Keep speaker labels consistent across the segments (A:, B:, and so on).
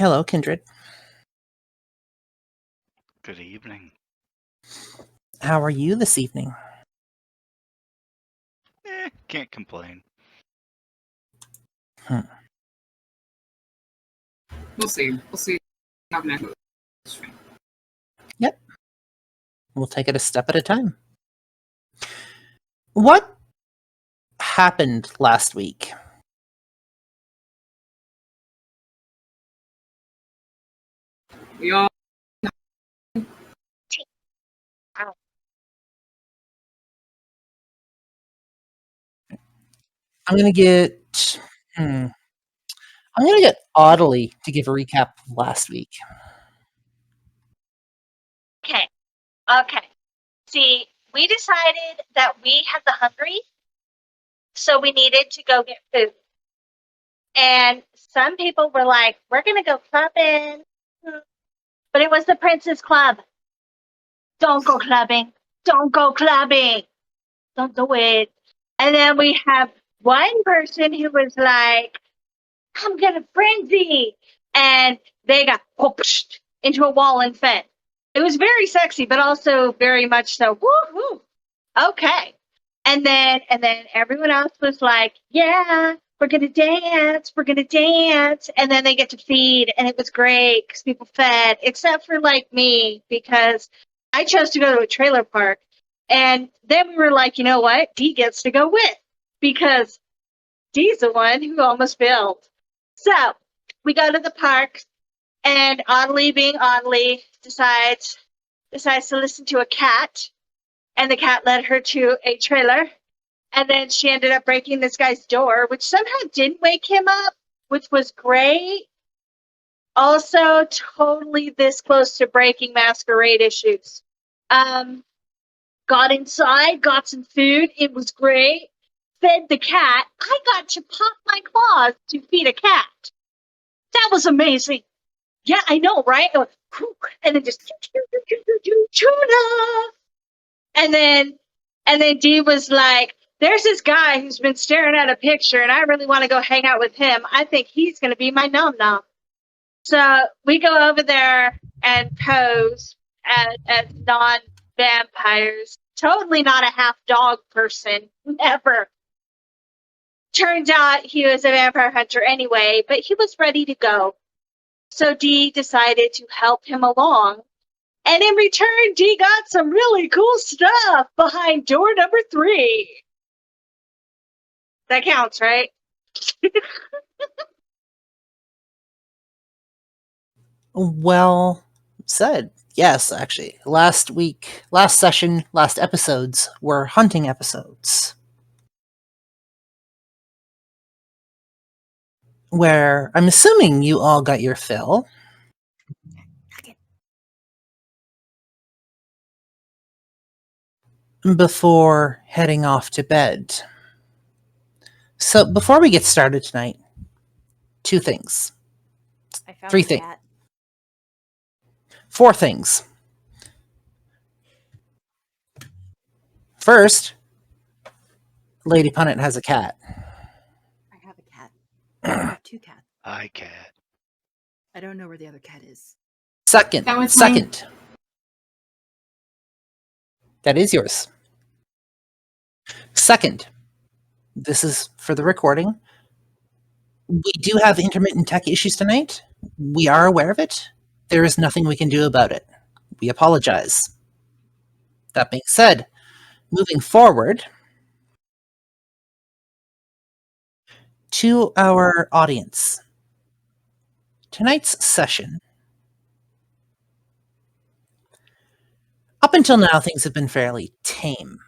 A: Hello, Kindred.
B: Good evening.
A: How are you this evening?
B: Can't complain.
C: We'll see. We'll see how that goes.
A: Yep. We'll take it a step at a time. What happened last week?
C: We all
A: I'm gonna get Audley to give a recap of last week.
D: Okay. See, we decided that we had the hungry, so we needed to go get food. And some people were like, we're going to go clubbing. But it was the Princess Club. Don't go clubbing. Don't go clubbing. Don't do it. And then we have one person who was like, I'm going to frenzy. And they got whooped into a wall and fed. It was very sexy, but also very much so, woo-hoo. Okay. And then everyone else was like, yeah, we're going to dance. We're going to dance. And then they get to feed. And it was great because people fed, except for like me, because I chose to go to a trailer park. And then we were like, you know what? Dee gets to go with, because Dee's the one who almost failed. So we go to the park, and Audley, being Audley, decides to listen to a cat, and the cat led her to a trailer, and then she ended up breaking this guy's door, which somehow didn't wake him up, which was great. Also, totally this close to breaking Masquerade issues. Got inside, got some food. It was great. Fed the cat. I got to pop my claws to feed a cat. That was amazing. Yeah, I know, right? And then just tuna. And then Dee was like, there's this guy who's been staring at a picture, and I really want to go hang out with him. I think he's going to be my nom-nom. So we go over there and pose as non-vampires. Totally not a half-dog person. Never. Turns out he was a vampire hunter anyway, but he was ready to go. So Dee decided to help him along. And in return, Dee got some really cool stuff behind door number 3. That counts, right?
A: Well said. Yes, actually. Last episodes were hunting episodes, where I'm assuming you all got your fill. Before heading off to bed. So before we get started tonight, 2 things.
E: I found
A: 3
E: a
A: things.
E: cat.
A: 4 things. First, Lady Punnett has a cat.
E: I have a cat. I have 2 cats.
B: Hi, cat.
E: I don't know where the other cat is.
A: Second.
C: That was mine.
A: That is yours. Second, this is for the recording. We do have intermittent tech issues tonight. We are aware of it. There is nothing we can do about it. We apologize. That being said, moving forward, to our audience. Tonight's session. Up until now, things have been fairly tame.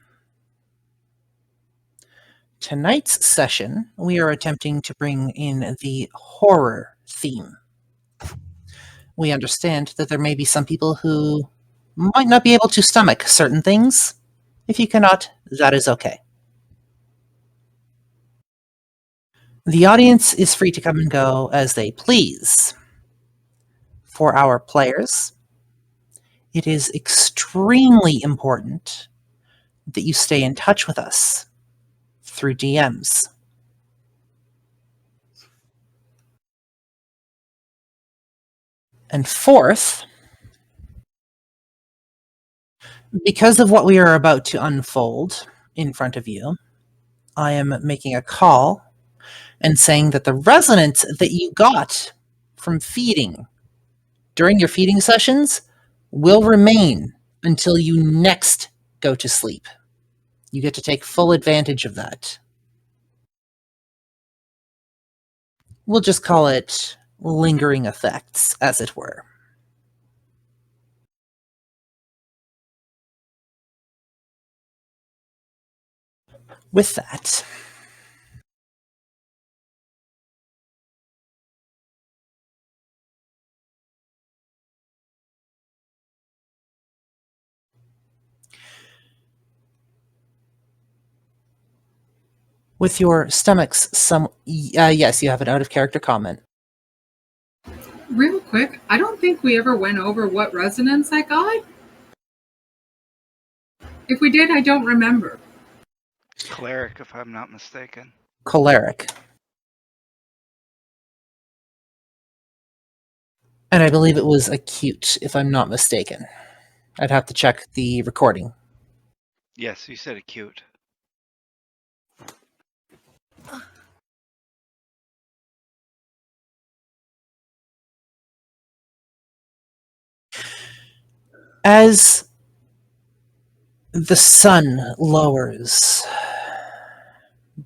A: Tonight's session, we are attempting to bring in the horror theme. We understand that there may be some people who might not be able to stomach certain things. If you cannot, that is okay. The audience is free to come and go as they please. For our players, it is extremely important that you stay in touch with us through DMs. And fourth, because of what we are about to unfold in front of you, I am making a call and saying that the resonance that you got from feeding during your feeding sessions will remain until you next go to sleep. You get to take full advantage of that. We'll just call it lingering effects, as it were. With that, with your stomachs yes, you have an out-of-character comment.
C: Real quick, I don't think we ever went over what resonance I got. If we did, I don't remember.
B: Cleric, if I'm not mistaken.
A: Choleric. And I believe it was acute, if I'm not mistaken. I'd have to check the recording.
B: Yes, you said acute.
A: As the sun lowers,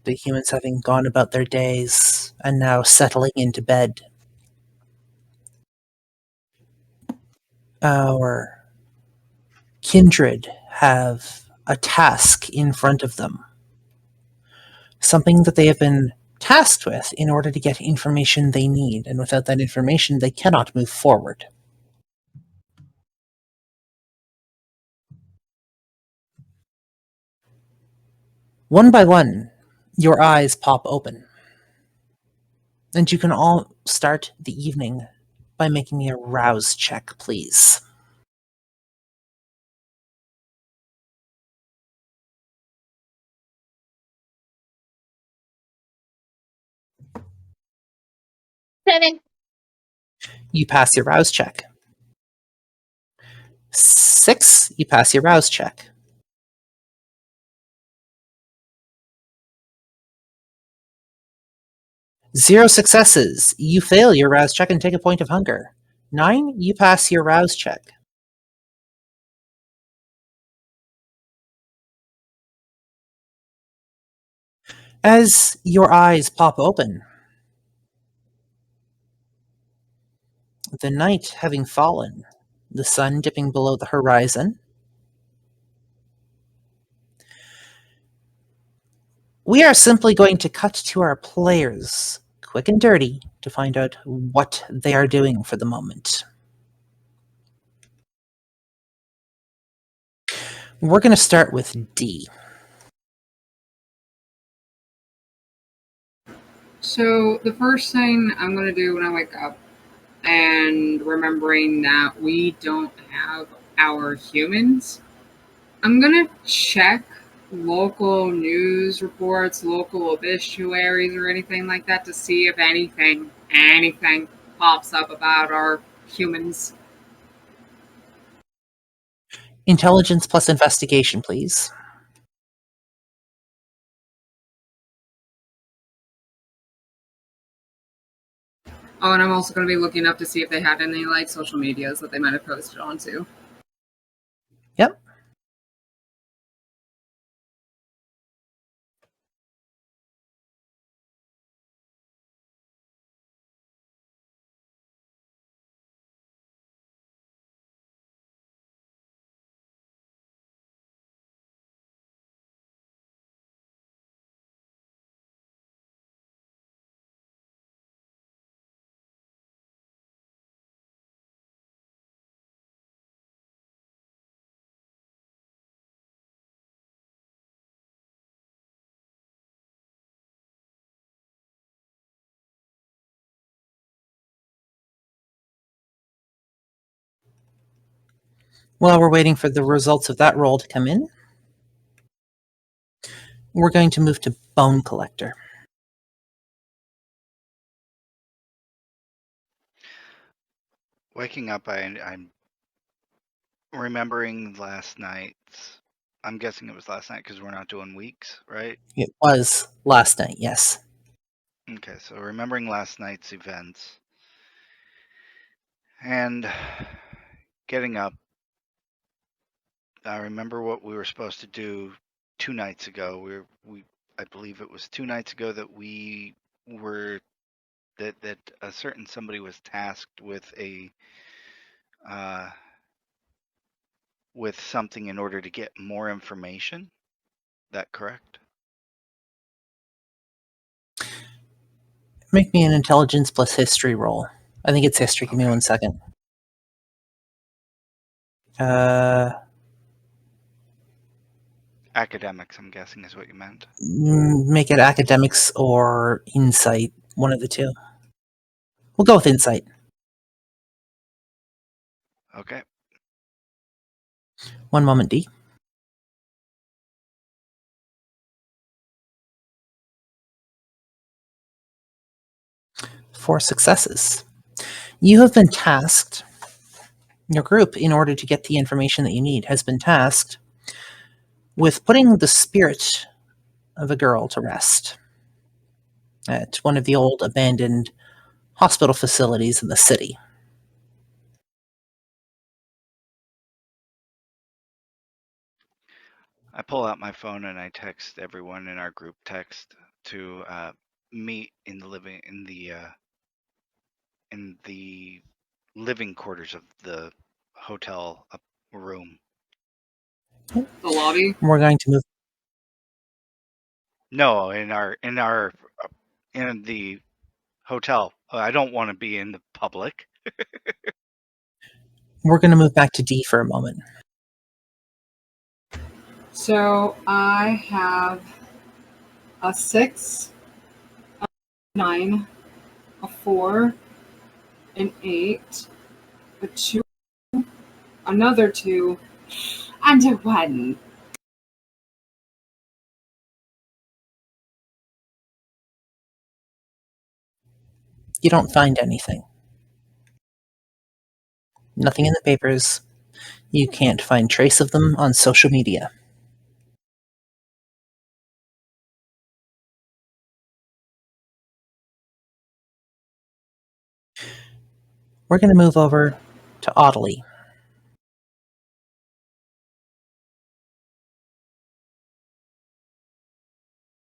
A: the humans having gone about their days and now settling into bed, our kindred have a task in front of them. Something that they have been tasked with in order to get information they need, and without that information, they cannot move forward. One by one, your eyes pop open, and you can all start the evening by making me a rouse check, please.
D: Seven.
A: You pass your rouse check. 6, you pass your rouse check. 0 successes, you fail your rouse check and take a point of hunger. 9, you pass your rouse check. As your eyes pop open, the night having fallen, the sun dipping below the horizon, we are simply going to cut to our players, quick and dirty, to find out what they are doing for the moment. We're going to start with D.
C: So the first thing I'm going to do when I wake up, and remembering that we don't have our humans, I'm going to check local news reports, local obituaries, or anything like that to see if anything pops up about our humans.
A: Intelligence plus investigation, please.
C: Oh, and I'm also going to be looking up to see if they had any like social medias that they might have posted onto.
A: Yep. While we're waiting for the results of that roll to come in, we're going to move to Bone Collector.
B: Waking up, I'm remembering last night's. I'm guessing it was last night because we're not doing weeks, right?
A: It was last night, yes.
B: Okay, so remembering last night's events and getting up. I remember what we were supposed to do 2 nights ago. I believe it was 2 nights ago that we were that a certain somebody was tasked with with something in order to get more information. That correct?
A: Make me an intelligence plus history roll. I think it's history. Give me
B: Okay.
A: 1 second.
B: Academics, I'm guessing, is what you meant.
A: Make it academics or insight, one of the two. We'll go with insight.
B: Okay.
A: 1 moment, D. Four successes. You have been tasked, your group, in order to get the information that you need, has been tasked with putting the spirit of a girl to rest at one of the old abandoned hospital facilities in the city.
B: I pull out my phone and I text everyone in our group text to meet in the living quarters of the hotel room.
C: The lobby.
A: We're going to move.
B: No, in the hotel. I don't want to be in the public.
A: We're going to move back to D for a moment.
C: So I have a 6, a 9, a 4, an 8, a 2, another 2, and a 1.
A: You don't find anything. Nothing in the papers. You can't find trace of them on social media. We're going to move over to Audley.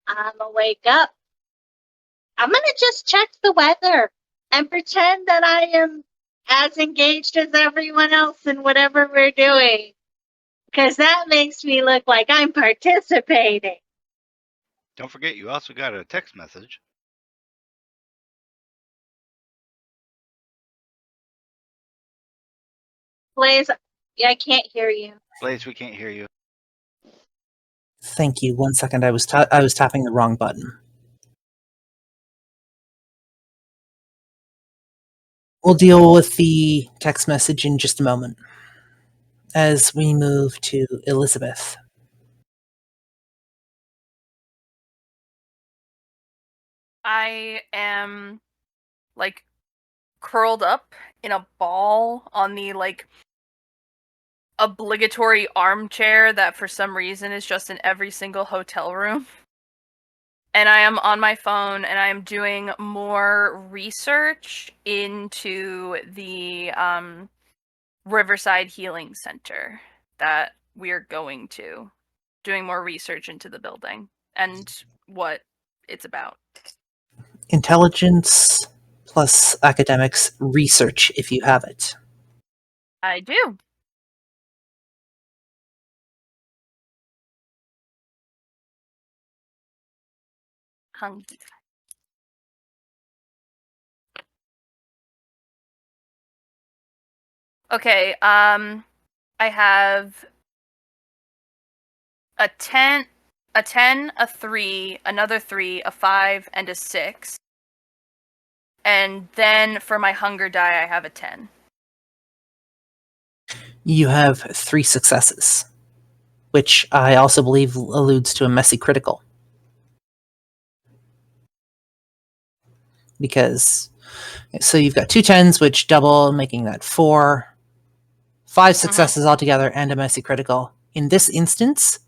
D: I'm gonna wake up. I'm gonna just check the weather and pretend that I am as engaged as everyone else in whatever we're doing. Because that makes me look like I'm participating.
B: Don't forget, you also got a text message.
D: Blaze, I can't hear you.
B: Blaze, we can't hear you.
A: Thank you. 1 second. I was tapping the wrong button. We'll deal with the text message in just a moment as we move to Elizabeth.
F: I am like curled up in a ball on the like obligatory armchair that for some reason is just in every single hotel room. And I am on my phone and I am doing more research into the Riverside Healing Center that we're going to. Doing more research into the building and what it's about.
A: Intelligence plus academics research if you have it.
F: I do. Hungry. Okay, I have a 10, a 3, another 3, a 5, and a 6. And then for my hunger die, I have a 10.
A: You have 3 successes, which I also believe alludes to a messy critical. Because So you've got 2 10s, which double, making that 4. 5 successes altogether, and a messy critical. In this instance,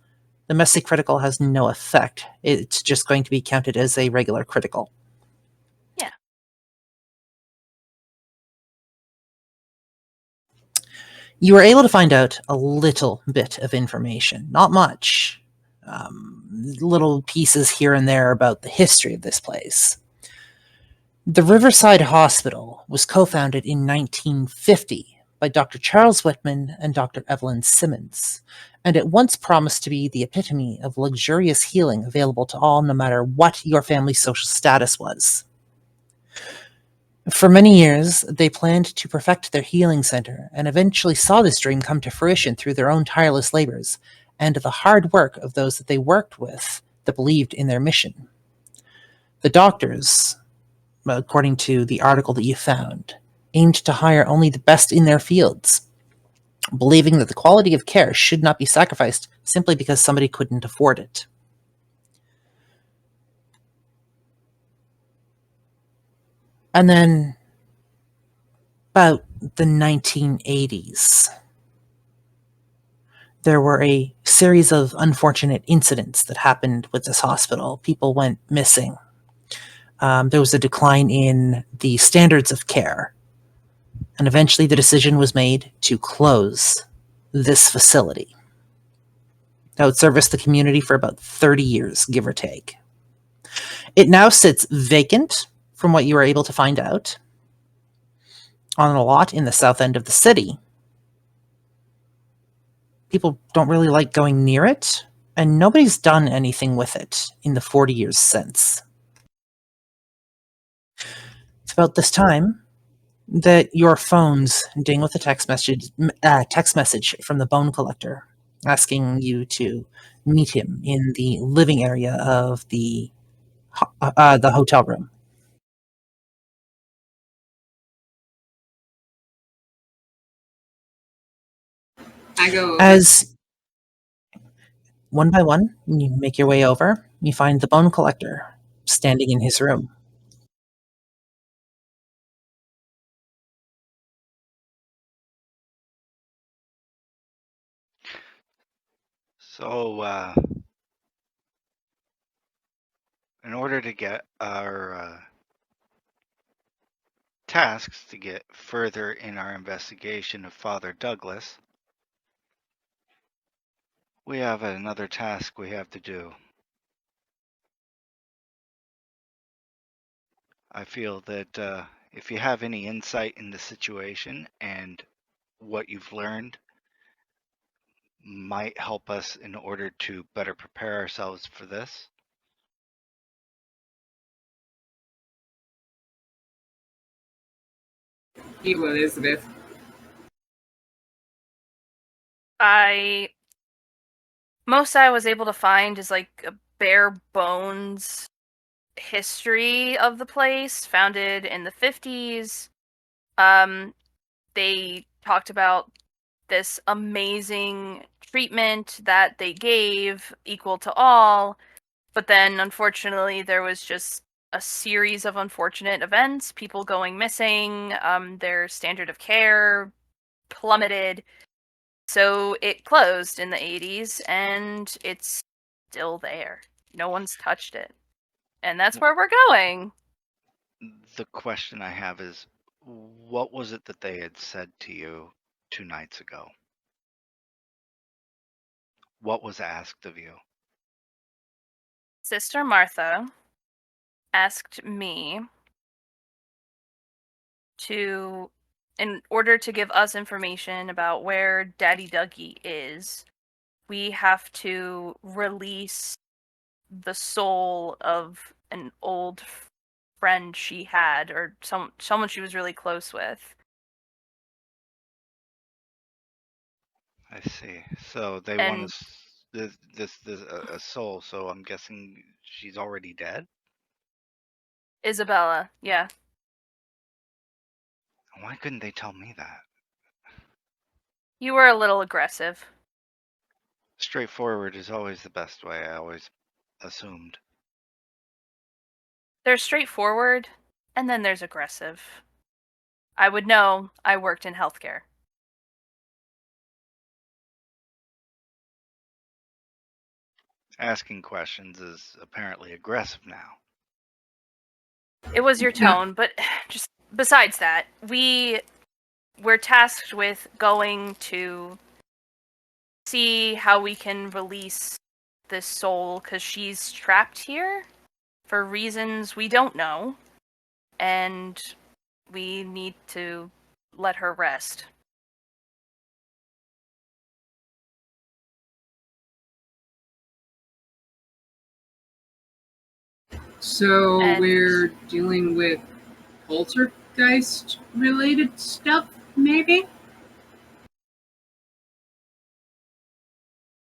A: the messy critical has no effect. It's just going to be counted as a regular critical.
F: Yeah.
A: You were able to find out a little bit of information, not much. Little pieces here and there about the history of this place. The Riverside Hospital was co-founded in 1950 by Dr. Charles Whitman and Dr. Evelyn Simmons, and it once promised to be the epitome of luxurious healing available to all, no matter what your family's social status was. For many years, they planned to perfect their healing center and eventually saw this dream come to fruition through their own tireless labors and the hard work of those that they worked with that believed in their mission. The doctors, according to the article that you found, aimed to hire only the best in their fields, believing that the quality of care should not be sacrificed simply because somebody couldn't afford it. And then, about the 1980s, there were a series of unfortunate incidents that happened with this hospital. People went missing. There was a decline in the standards of care. And eventually the decision was made to close this facility. That would service the community for about 30 years, give or take. It now sits vacant, from what you were able to find out, on a lot in the south end of the city. People don't really like going near it, and nobody's done anything with it in the 40 years since. It's about this time that your phones ding with a text message from the bone collector asking you to meet him in the living area of the hotel room.
C: I go over.
A: As one by one, you make your way over, you find the bone collector standing in his room.
B: So, in order to get our tasks to get further in our investigation of Father Douglas, we have another task we have to do. I feel that if you have any insight in the situation and what you've learned might help us in order to better prepare ourselves for this.
C: You, Elizabeth.
F: Most I was able to find is like a bare bones history of the place, founded in the 50s. They talked about this amazing treatment that they gave, equal to all, but then unfortunately there was just a series of unfortunate events, people going missing, their standard of care plummeted. So it closed in the 80s, and it's still there. No one's touched it. And that's where we're going.
B: The question I have is, what was it that they had said to you 2 nights ago? What was asked of you?
F: Sister Martha asked me to, in order to give us information about where Daddy Dougie is, we have to release the soul of an old friend she had, or someone she was really close with.
B: I see. So they
F: And
B: want this a soul. So I'm guessing she's already dead.
F: Isabella, yeah.
B: Why couldn't they tell me that?
F: You were a little aggressive.
B: Straightforward is always the best way. I always assumed.
F: They're straightforward, And then there's aggressive. I would know. I worked in healthcare.
B: Asking questions is apparently aggressive now.
F: It was your tone, but just besides that, we're tasked with going to see how we can release this soul because she's trapped here for reasons we don't know, and we need to let her rest.
C: So
F: And-
C: we're dealing with poltergeist-related stuff, maybe?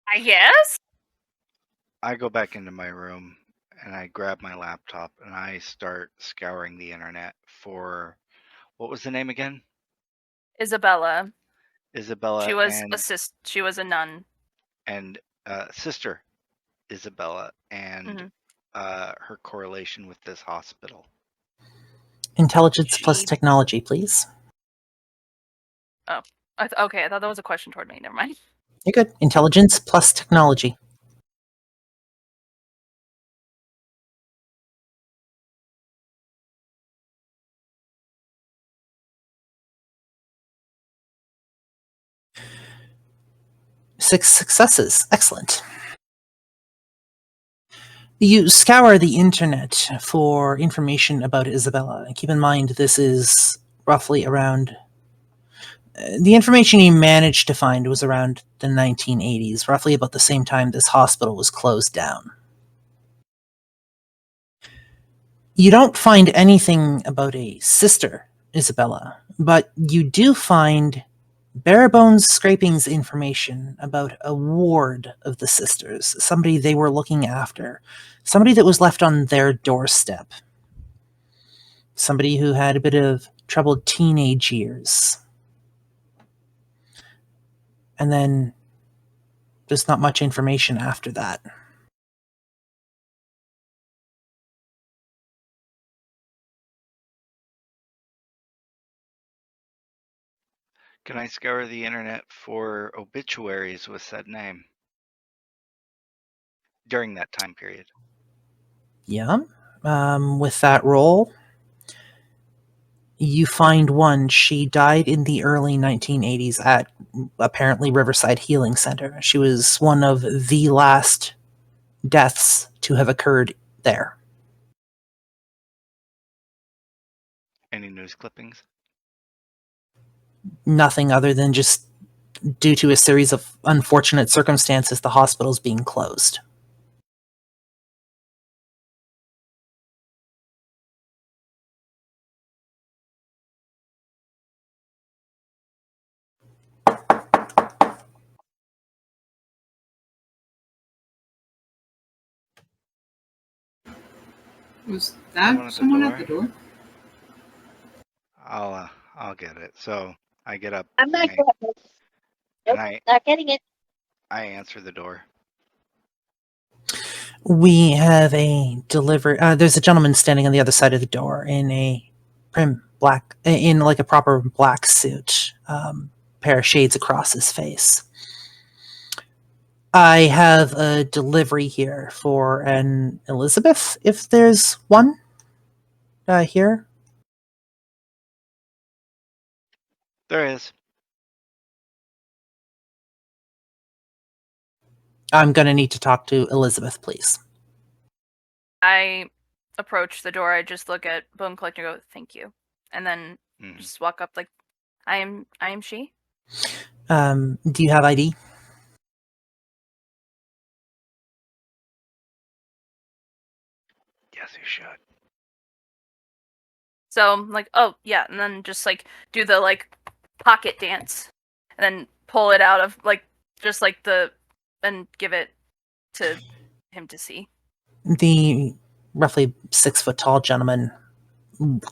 F: I guess?
B: I go back into my room and I grab my laptop and I start scouring the internet for, what was the name again?
F: Isabella.
B: Isabella
F: She was she was a nun.
B: and sister Isabella and her correlation with this hospital.
A: Intelligence plus technology, please.
F: Okay, I thought that was a question toward me. Never mind.
A: You're good. Intelligence plus technology. Six successes. Excellent. You scour the internet for information about Isabella. Keep in mind, this is roughly around... the information you managed to find was around the 1980s, roughly about the same time this hospital was closed down. You don't find anything about a sister, Isabella, but you do find bare bones scrapings information about a ward of the sisters, somebody they were looking after, somebody that was left on their doorstep, somebody who had a bit of troubled teenage years. And then there's not much information after that.
B: Can I scour the internet for obituaries with said name during that time period?
A: Yeah. With that roll, you find one. She died in the early 1980s at apparently Riverside Healing Center. She was one of the last deaths to have occurred there.
B: Any news clippings?
A: Nothing other than just due to a series of unfortunate circumstances, the hospital's being closed.
C: Was that someone at the door?
B: I'll get it. So I get up.
D: I'm not
B: and
D: getting it. Nope, not getting it.
B: I answer the door.
A: We have a delivery. There's a gentleman standing on the other side of the door in a prim black, in like a proper black suit, pair of shades across his face. I have a delivery here for an Elizabeth, if there's one here.
B: There is.
A: I'm going to need to talk to Elizabeth, please.
F: I approach the door. I just look at Bone Collector and go, "Thank you," and then just walk up like, I am she.
A: Do you have ID?
B: Yes, you should.
F: So I'm like, oh yeah, and then just like do the like pocket dance, and then pull it out of like just like and give it to him to see.
A: The roughly 6 foot tall gentleman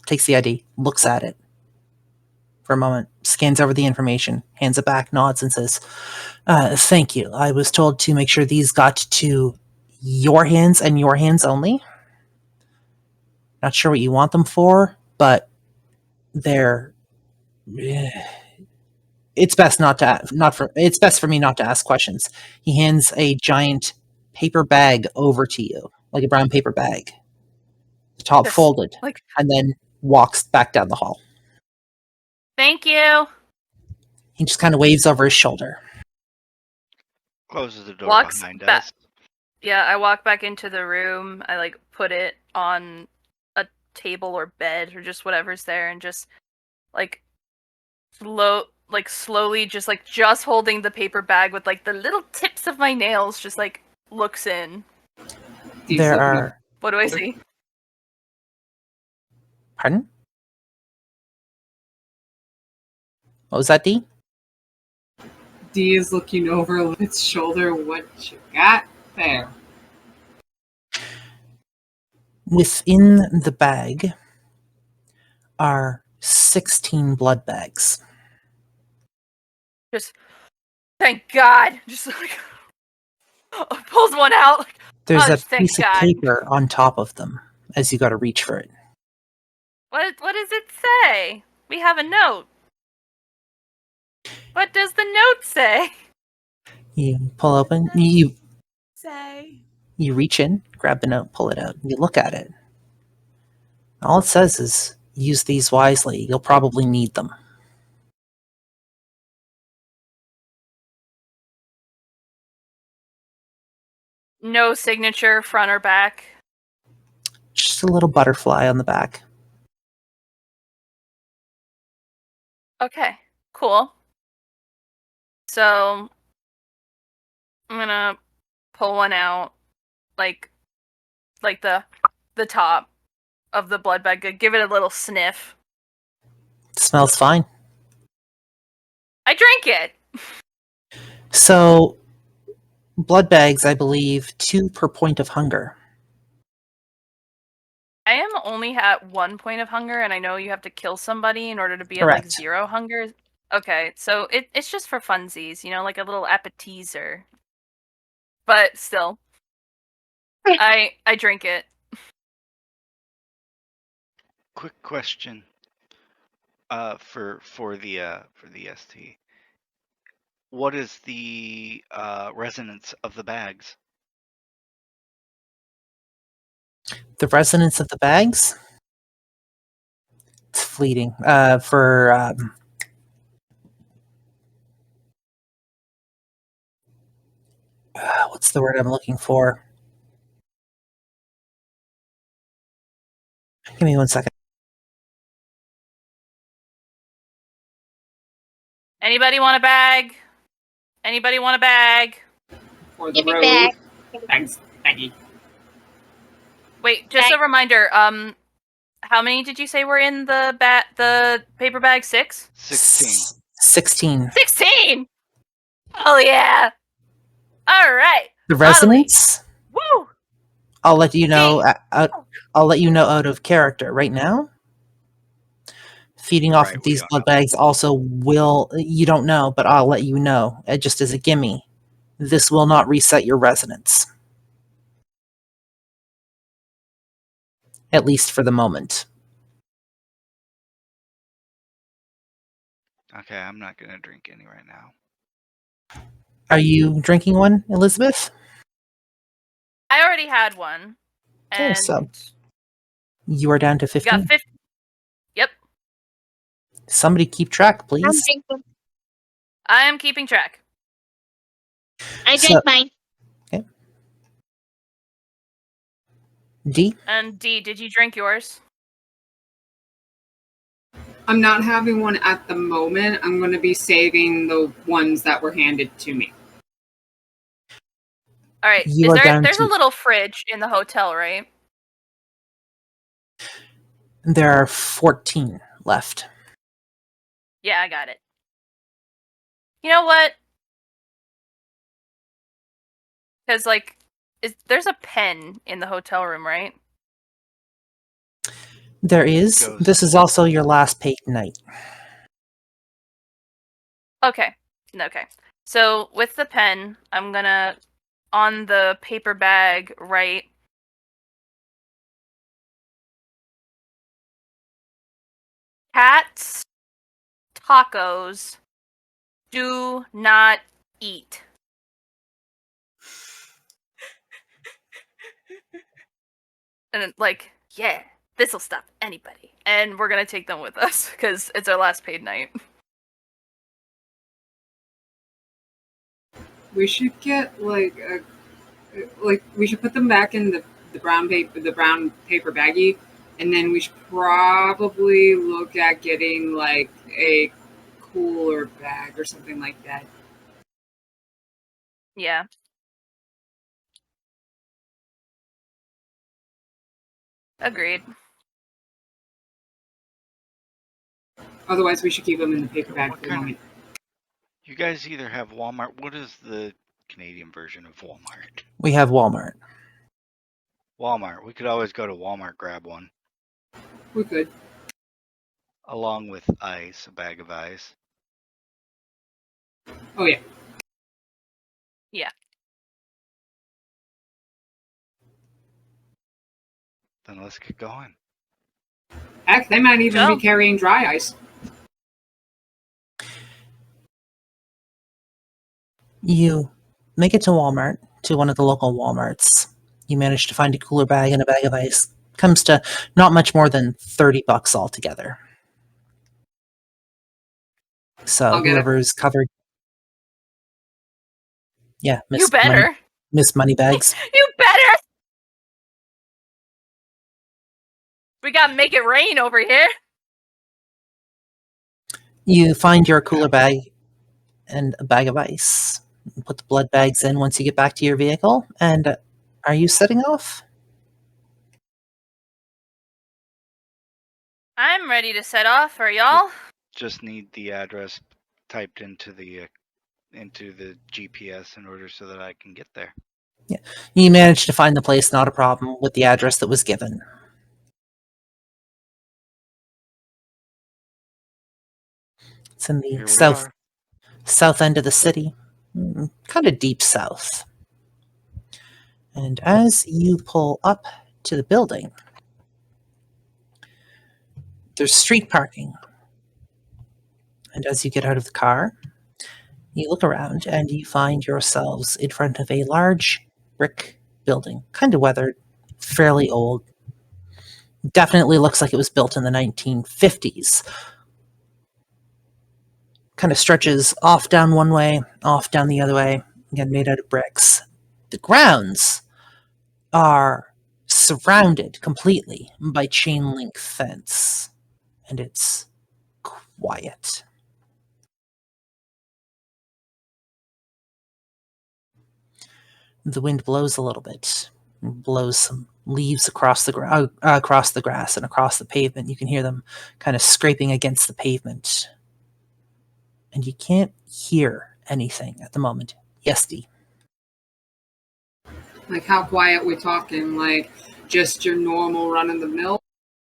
A: takes the ID, looks at it for a moment, scans over the information, hands it back, nods, and says, "Thank you. I was told to make sure these got to your hands and your hands only. Not sure what you want them for. but they're. It's best it's best for me not to ask questions. He hands a giant paper bag over to you, like a brown paper bag, the top
F: Just,
A: folded,
F: like,
A: and then walks back down the hall.
F: thank you.
A: He just kind of waves over his shoulder.
B: Closes the door
F: Walks
B: behind
F: back.
B: us.
F: Yeah, I walk back into the room. I like put it on a table or bed or just whatever's there, and just like slowly, just holding the paper bag with like the little tips of my nails, just like looks in.
A: There are.
F: What do I see?
A: Pardon? What was that, D?
C: D is looking over its shoulder. What you got there?
A: Within the bag are 16 blood bags.
F: Just thank God. Just like pulls one out. Like,
A: There's a
F: thank
A: piece of
F: God.
A: paper on top of them as you got to reach for it.
F: What does it say? We have a note. What does the note say?
A: You pull open. You reach in, grab the note, pull it out. You look at it. All it says is, use these wisely. You'll probably need them.
F: No signature, front or back.
A: Just a little butterfly on the back.
F: Okay, cool. So I'm gonna pull one out, like the top of the blood bag. Give it a little sniff.
A: It smells fine.
F: I drink it.
A: So, blood bags, I believe, 2 per point of hunger.
F: I am only at 1 point of hunger, and I know you have to kill somebody in order to be
A: Correct.
F: at like 0 hunger. Okay, so it's just for funsies, like a little appetizer. But still, I drink it.
B: Quick question. For the ST. What is the resonance of the bags?
A: The resonance of the bags? It's fleeting. What's the word I'm looking for? Give me 1 second.
F: Anybody want a bag? Anybody want a bag?
C: For the
D: Give me
C: road.
D: back.
C: Thanks, Peggy.
F: Wait, just a reminder. How many did you say were in the paper bag? 6?
B: 16.
A: 16.
F: 16. Oh yeah. All right.
A: The resonance?
F: Woo.
A: I'll let you know.
F: Dang.
A: I'll let you know out of character right now. Feeding off
B: Right,
A: of
B: we
A: these
B: don't
A: blood
B: know.
A: bags also will. You don't know, but I'll let you know. Just as a gimme, this will not reset your resonance. At least for the moment.
B: Okay, I'm not gonna drink any right now.
A: Are you drinking one, Elizabeth?
F: I already had one.
A: Okay,
F: And
A: so you are down to 15.
F: got 50. Yep.
A: Somebody keep track,
D: I'm
A: please.
D: drinking.
F: I am keeping track.
D: I
A: So-
D: drank mine.
A: D?
F: And D, did you drink yours?
C: I'm not having one at the moment. I'm going to be saving the ones that were handed to me.
F: All right.
A: You are down
F: There's
A: to-
F: a little fridge in the hotel, right?
A: There are 14 left.
F: Yeah, I got it. You know what? Because, like, there's a pen in the hotel room, right?
A: There is.
B: Goes.
A: This is also your last paid night.
F: Okay. So, with the pen, I'm gonna, on the paper bag, write Cats, tacos, do not eat. And like, yeah, this'll stop anybody. And we're gonna take them with us because it's our last paid night.
C: We should get we should put them back in the brown paper baggie, and then we should probably look at getting like a cooler bag or something like that.
F: Yeah. Agreed.
C: Otherwise, we should keep them in the paper bag
B: What
C: for the
B: kind of-
C: moment.
B: You guys either have Walmart. What is the Canadian version of Walmart?
A: We have Walmart.
B: Walmart. We could always go to Walmart, grab one,
C: We could.
B: along with ice, a bag of ice.
C: Oh yeah.
F: Yeah.
B: Then let's get going.
C: Heck, they might even
F: Joe.
C: be carrying dry ice.
A: You make it to Walmart, to one of the local Walmarts. You manage to find a cooler bag and a bag of ice. Comes to not much more than $30 altogether. So
C: I'll get it.
A: whoever's covered. Yeah,
F: You better.
A: Miss Moneybags.
F: You better. We gotta make it rain over here.
A: You find your cooler bag and a bag of ice. You put the blood bags in once you get back to your vehicle. And are you setting off?
F: I'm ready to set off. Are y'all?
B: Just need the address typed into the GPS in order so that I can get there.
A: You managed to find the place, not a problem, with the address that was given. It's in
B: Here
A: the
B: we
A: south end of the city, kind of deep south. And as you pull up to the building, there's street parking. And as you get out of the car, you look around and you find yourselves in front of a large brick building, kind of weathered, fairly old. Definitely looks like it was built in the 1950s. Kind of stretches off down one way, off down the other way, again made out of bricks. The grounds are surrounded completely by chain link fence, and it's quiet. The wind blows a little bit, blows some leaves across the grass and across the pavement. You can hear them kind of scraping against the pavement, and you can't hear anything at the moment. Yes, Dee.
C: Like, how quiet we talking? Like, just your normal run-of-the-mill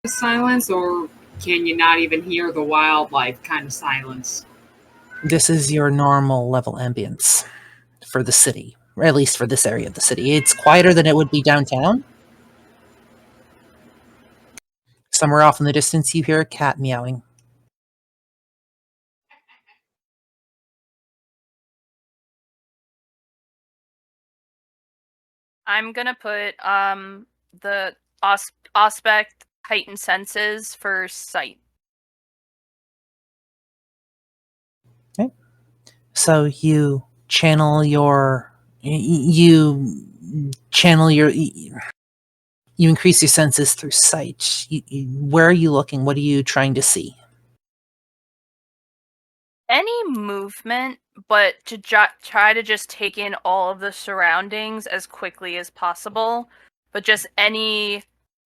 C: silence, or can you not even hear the wildlife kind of silence?
A: This is your normal level ambience for the city, or at least for this area of the city. It's quieter than it would be downtown. Somewhere off in the distance, you hear a cat meowing.
F: I'm gonna put the aspect heightened senses for sight.
A: Okay. So you channel your you increase your senses through sight. Where are you looking? What are you trying to see?
F: Any movement, but to try to just take in all of the surroundings as quickly as possible. But just any,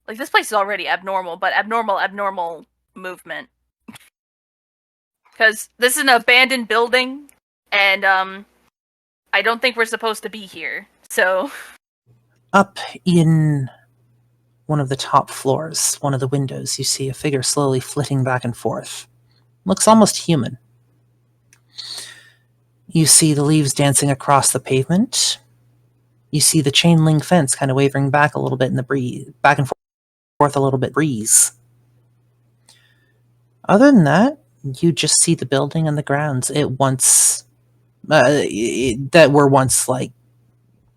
F: like, this place is already abnormal, but abnormal movement. Because this is an abandoned building, and I don't think we're supposed to be here. So
A: Up in one of the top floors, one of the windows, you see a figure slowly flitting back and forth. Looks almost human. You see the leaves dancing across the pavement. You see the chain link fence kind of wavering back a little bit in the breeze, back and forth a little bit breeze. Other than that, you just see the building and the grounds that were once like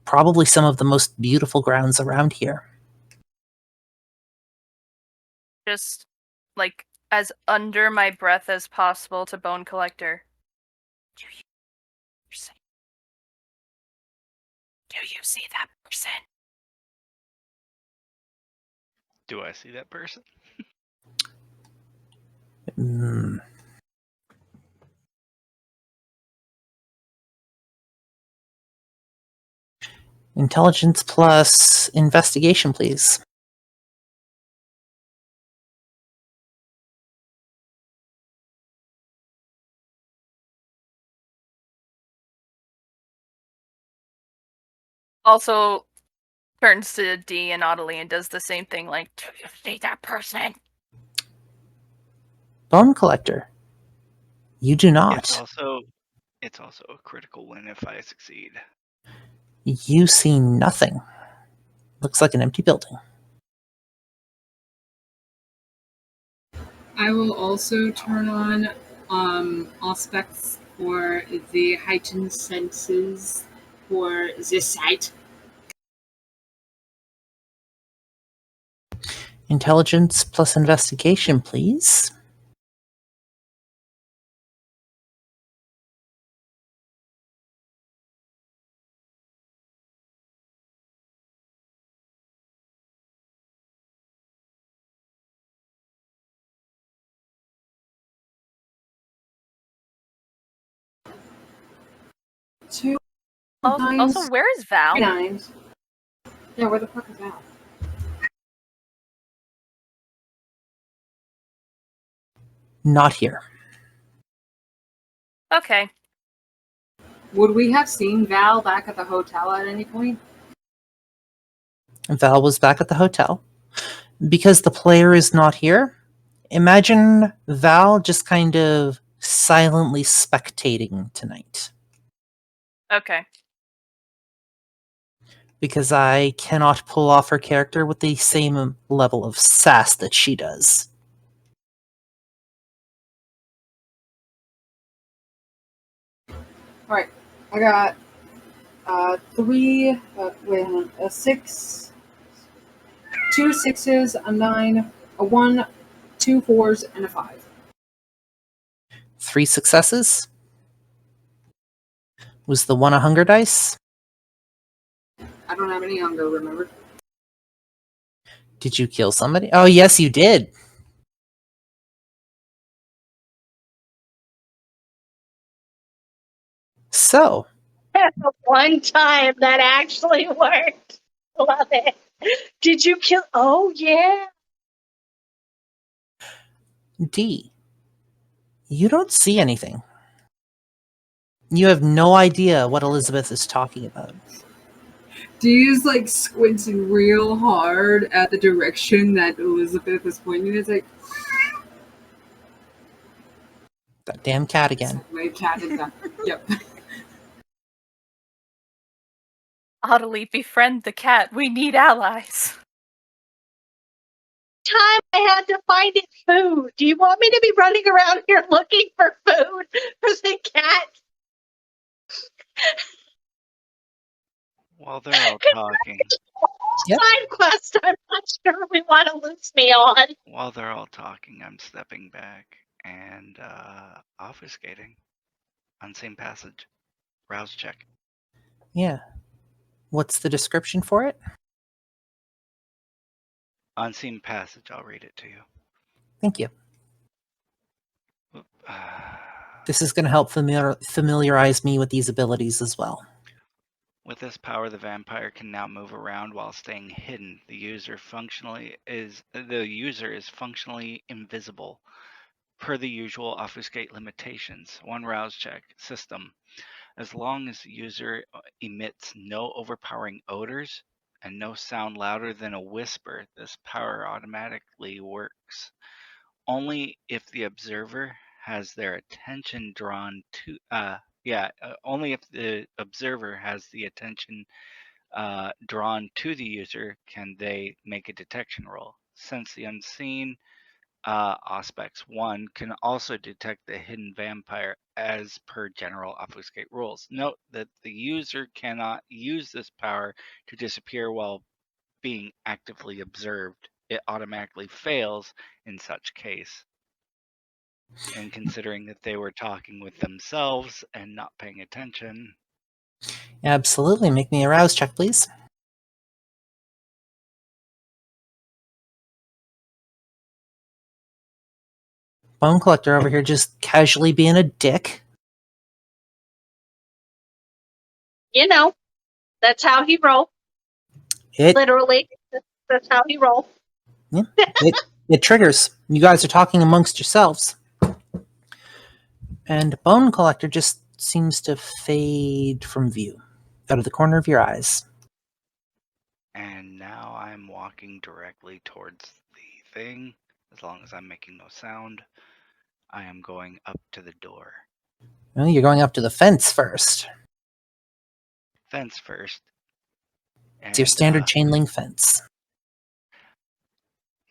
A: probably some of the most beautiful grounds around here.
F: Just like as under my breath as possible to Bone Collector. Do you see that person?
B: Do I see that person?
A: Hmm. Intelligence plus investigation, please.
F: Also turns to D and Adelie and does the same thing, like, do you see that person?
A: Bone Collector. You do not.
B: It's also a critical win if I succeed.
A: You see nothing. Looks like an empty building.
C: I will also turn on aspects for the heightened senses for this site.
A: Intelligence plus investigation, please.
C: Two
F: Also,
C: nines,
F: where is Val?
C: 3 nines. Yeah, where the fuck is Val?
A: Not here.
F: Okay.
C: Would we have seen Val back at the hotel at any point?
A: Val was back at the hotel. Because the player is not here, imagine Val just kind of silently spectating tonight.
F: Okay.
A: Because I cannot pull off her character with the same level of sass that she does.
C: Alright, I got 6, 2 6s, a 9, a 1, 2 4s, and a 5.
A: 3 successes. Was the one a hunger dice?
C: I don't have any hunger, remember?
A: Did you kill somebody? Oh, yes, you did. So,
D: One time that actually worked. Love it. Did you kill? Oh, yeah.
A: D, you don't see anything. You have no idea what Elizabeth is talking about.
C: Dee's like squinting real hard at the direction that Elizabeth is pointing. It's like
A: That damn cat again.
C: my cat is that. Yep.
F: Adelie, befriend the cat. We need allies.
D: Time I had to find it food. Do you want me to be running around here looking for food for the cat?
B: While they're all talking,
A: Yep.
D: Side quest. I'm not sure we want to lose me on.
B: I'm stepping back and obfuscating. Unseen passage. Rouse check.
A: Yeah. What's the description for it?
B: Unseen passage. I'll read it to you.
A: Thank you.
B: Oop.
A: This is going to help familiarize me with these abilities as well.
B: With this power, the vampire can now move around while staying hidden. The user is functionally invisible, per the usual obfuscate limitations. 1 rouse check. System. As long as the user emits no overpowering odors and no sound louder than a whisper, this power automatically works. Only if the observer has their attention drawn to only if the observer has the attention drawn to the user can they make a detection roll. Since the unseen aspects. One can also detect the hidden vampire as per general obfuscate rules. Note that the user cannot use this power to disappear while being actively observed. It automatically fails in such case. And considering that they were talking with themselves and not paying attention.
A: Absolutely. Make me a rouse check, please. Bone Collector over here just casually being a dick.
D: You know, that's how he rolled.
A: It
D: Literally, that's how he rolled.
A: it triggers. You guys are talking amongst yourselves. And Bone Collector just seems to fade from view, out of the corner of your eyes.
B: And now I'm walking directly towards the thing. As long as I'm making no sound, I am going up to the door.
A: Well, you're going up to the fence first.
B: Fence first.
A: It's your standard chain link fence.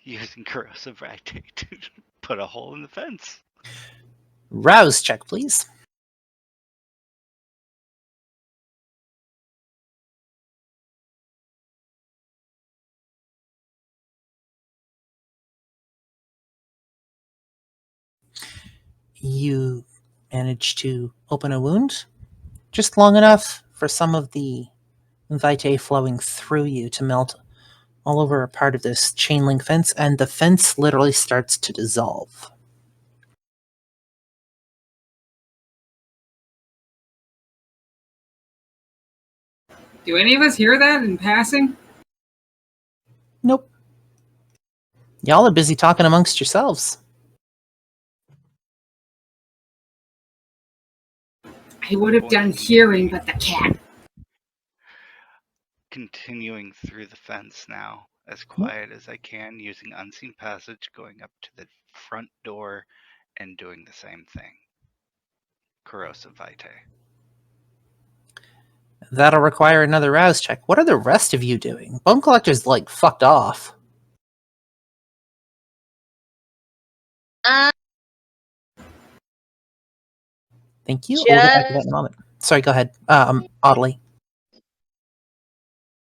B: Using corrosive ragtag to put a hole in the fence.
A: Rouse check, please. You manage to open a wound just long enough for some of the vitae flowing through you to melt all over a part of this chain link fence, and the fence literally starts to dissolve.
C: Do any of us hear that in passing?
A: Nope. Y'all are busy talking amongst yourselves.
C: I would have done hearing, but the cat.
B: Continuing through the fence now, as quiet as I can, using unseen passage, going up to the front door and doing the same thing. Corrosive vitae.
A: That'll require another rouse check. What are the rest of you doing? Bone Collector's like fucked off. Thank you. We'll get back to that in a moment. Sorry, go ahead. Audley.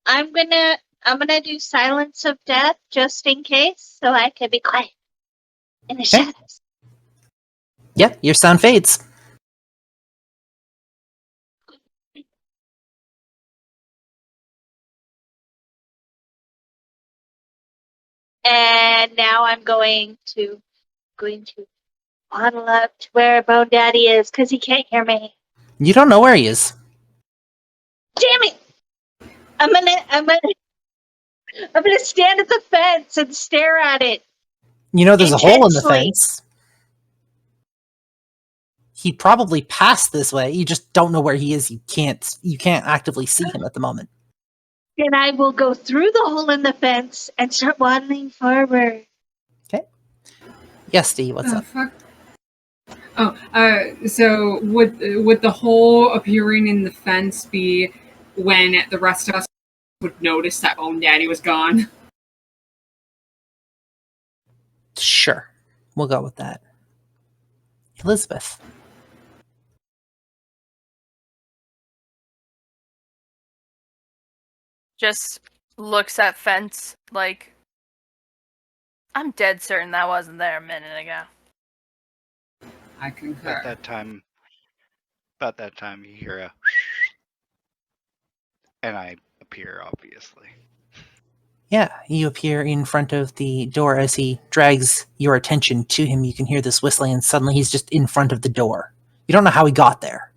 D: I'm gonna do silence of death just in case, so I can be quiet in the
A: Okay.
D: shadows.
A: Yep, your sound fades.
D: And now I'm going to waddle up to where Bone Daddy is because he can't hear me.
A: You don't know where he is.
D: Damn it! I'm gonna stand at the fence and stare at it.
A: You know there's a hole in the
D: Intensely.
A: fence. He probably passed this way. You just don't know where he is. You can't actively see him at the moment.
D: Then I will go through the hole in the fence and start waddling forward.
A: Okay. Yes, Steve, what's up?
C: Fuck? Oh, so would the hole appearing in the fence be when the rest of us would notice that Bone Daddy was gone?
A: Sure. We'll go with that. Elizabeth.
F: Just looks at fence like, I'm dead certain that wasn't there a minute ago.
C: I concur.
B: About that time, you hear a and I appear, obviously.
A: Yeah, you appear in front of the door as he drags your attention to him. You can hear this whistling, and suddenly he's just in front of the door. You don't know how he got there.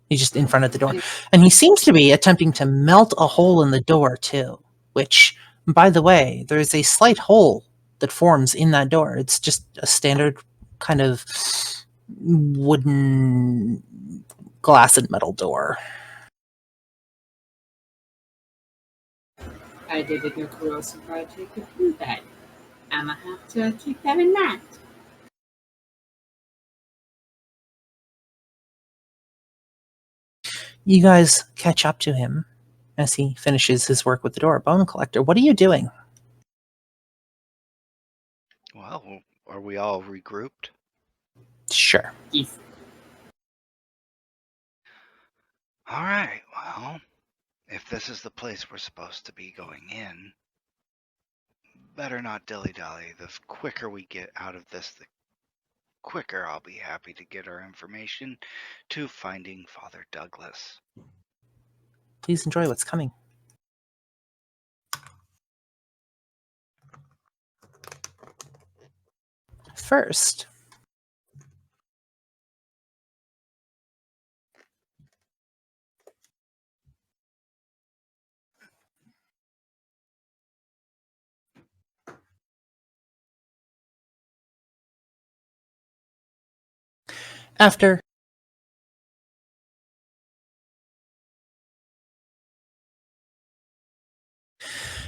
A: He's just in front of the door. And he seems to be attempting to melt a hole in the door, too. Which, by the way, there's a slight hole that forms in that door. It's just a standard kind of wooden glass and metal door.
C: I didn't know corrosive project could do that. I'ma have to keep that in mind.
A: You guys catch up to him as he finishes his work with the door. Bone Collector, what are you doing?
B: Well, Well, are we all regrouped?
A: Sure.
C: Yes.
B: All right, well, if this is the place we're supposed to be going in, better not dilly-dally. The quicker we get out of this, the quicker I'll be happy to get our information to finding Father Douglas.
A: Please enjoy what's coming. First, after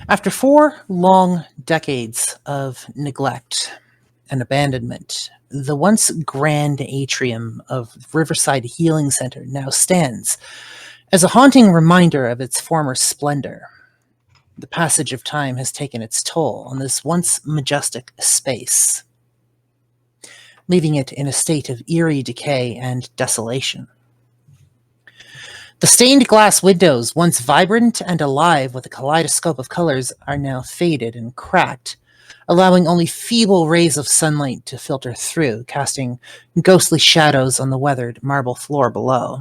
A: After 4 long decades of neglect and abandonment, the once grand atrium of Riverside Healing Center now stands as a haunting reminder of its former splendor. The passage of time has taken its toll on this once majestic space, leaving it in a state of eerie decay and desolation. The stained glass windows, once vibrant and alive with a kaleidoscope of colors, are now faded and cracked, allowing only feeble rays of sunlight to filter through, casting ghostly shadows on the weathered marble floor below.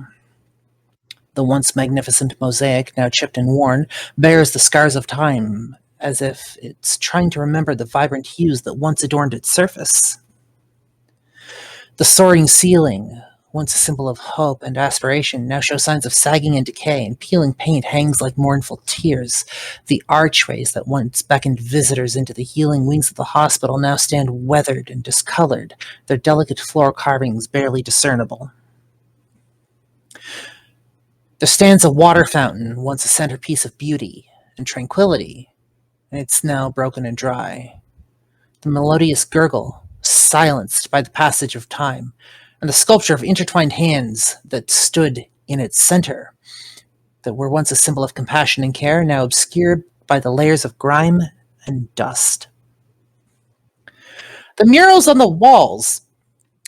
A: The once magnificent mosaic, now chipped and worn, bears the scars of time, as if it's trying to remember the vibrant hues that once adorned its surface. The soaring ceiling, once a symbol of hope and aspiration, now shows signs of sagging and decay, and peeling paint hangs like mournful tears. The archways that once beckoned visitors into the healing wings of the hospital now stand weathered and discolored, their delicate floral carvings barely discernible. There stands a water fountain, once a centerpiece of beauty and tranquility, and it's now broken and dry. The melodious gurgle, silenced by the passage of time, and the sculpture of intertwined hands that stood in its center, that were once a symbol of compassion and care, now obscured by the layers of grime and dust. The murals on the walls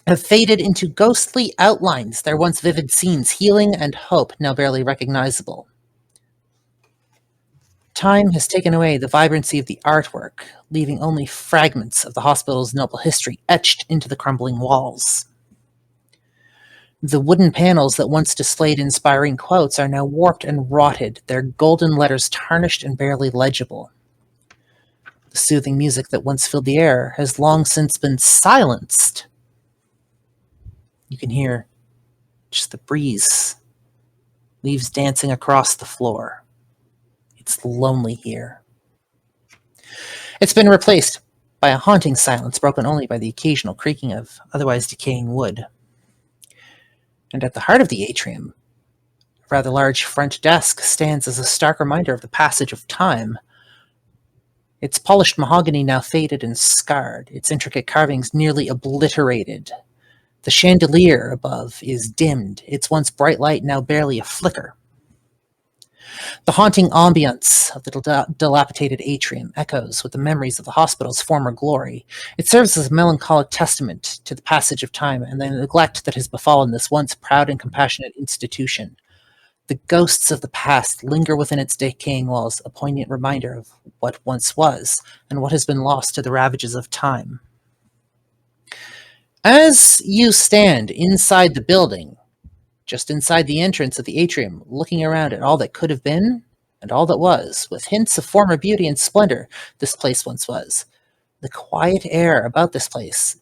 A: have faded into ghostly outlines, their once vivid scenes, healing and hope, now barely recognizable. Time has taken away the vibrancy of the artwork, leaving only fragments of the hospital's noble history etched into the crumbling walls. The wooden panels that once displayed inspiring quotes are now warped and rotted, their golden letters tarnished and barely legible. The soothing music that once filled the air has long since been silenced. You can hear just the breeze, leaves dancing across the floor. It's lonely here. It's been replaced by a haunting silence broken only by the occasional creaking of otherwise decaying wood. And at the heart of the atrium, a rather large front desk stands as a stark reminder of the passage of time. Its polished mahogany now faded and scarred, its intricate carvings nearly obliterated. The chandelier above is dimmed, its once bright light now barely a flicker. The haunting ambience of the dilapidated atrium echoes with the memories of the hospital's former glory. It serves as a melancholic testament to the passage of time and the neglect that has befallen this once proud and compassionate institution. The ghosts of the past linger within its decaying walls, a poignant reminder of what once was and what has been lost to the ravages of time. As you stand inside the building, just inside the entrance of the atrium, looking around at all that could have been and all that was, with hints of former beauty and splendor this place once was, the quiet air about this place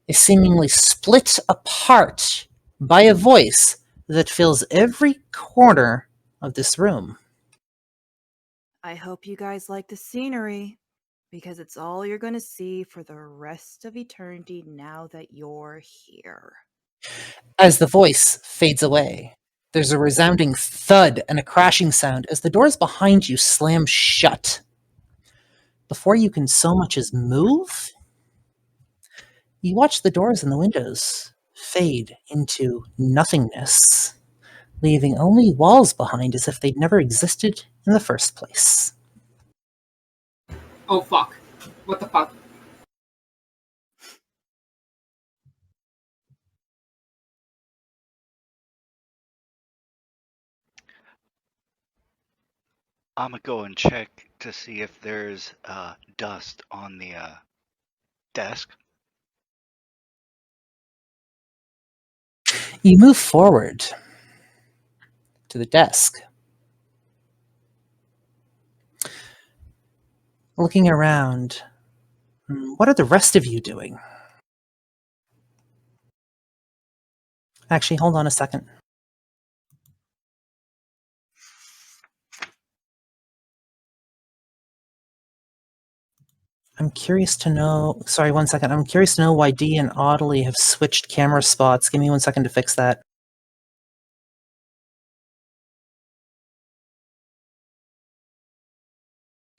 A: is seemingly split apart by a voice that fills every corner of this room.
E: I hope you guys like the scenery, because it's all you're going to see for the rest of eternity now that you're here.
A: As the voice fades away, there's a resounding thud and a crashing sound as the doors behind you slam shut. Before you can so much as move, you watch the doors and the windows fade into nothingness, leaving only walls behind as if they'd never existed in the first place.
C: Oh fuck. What the fuck?
B: I'm gonna go and check to see if there's dust on the desk.
A: You move forward to the desk. Looking around, what are the rest of you doing? Actually, hold on a second. I'm curious to know... Sorry, one second. I'm curious to know why Dee and Audley have switched camera spots. Give me 1 second to fix that.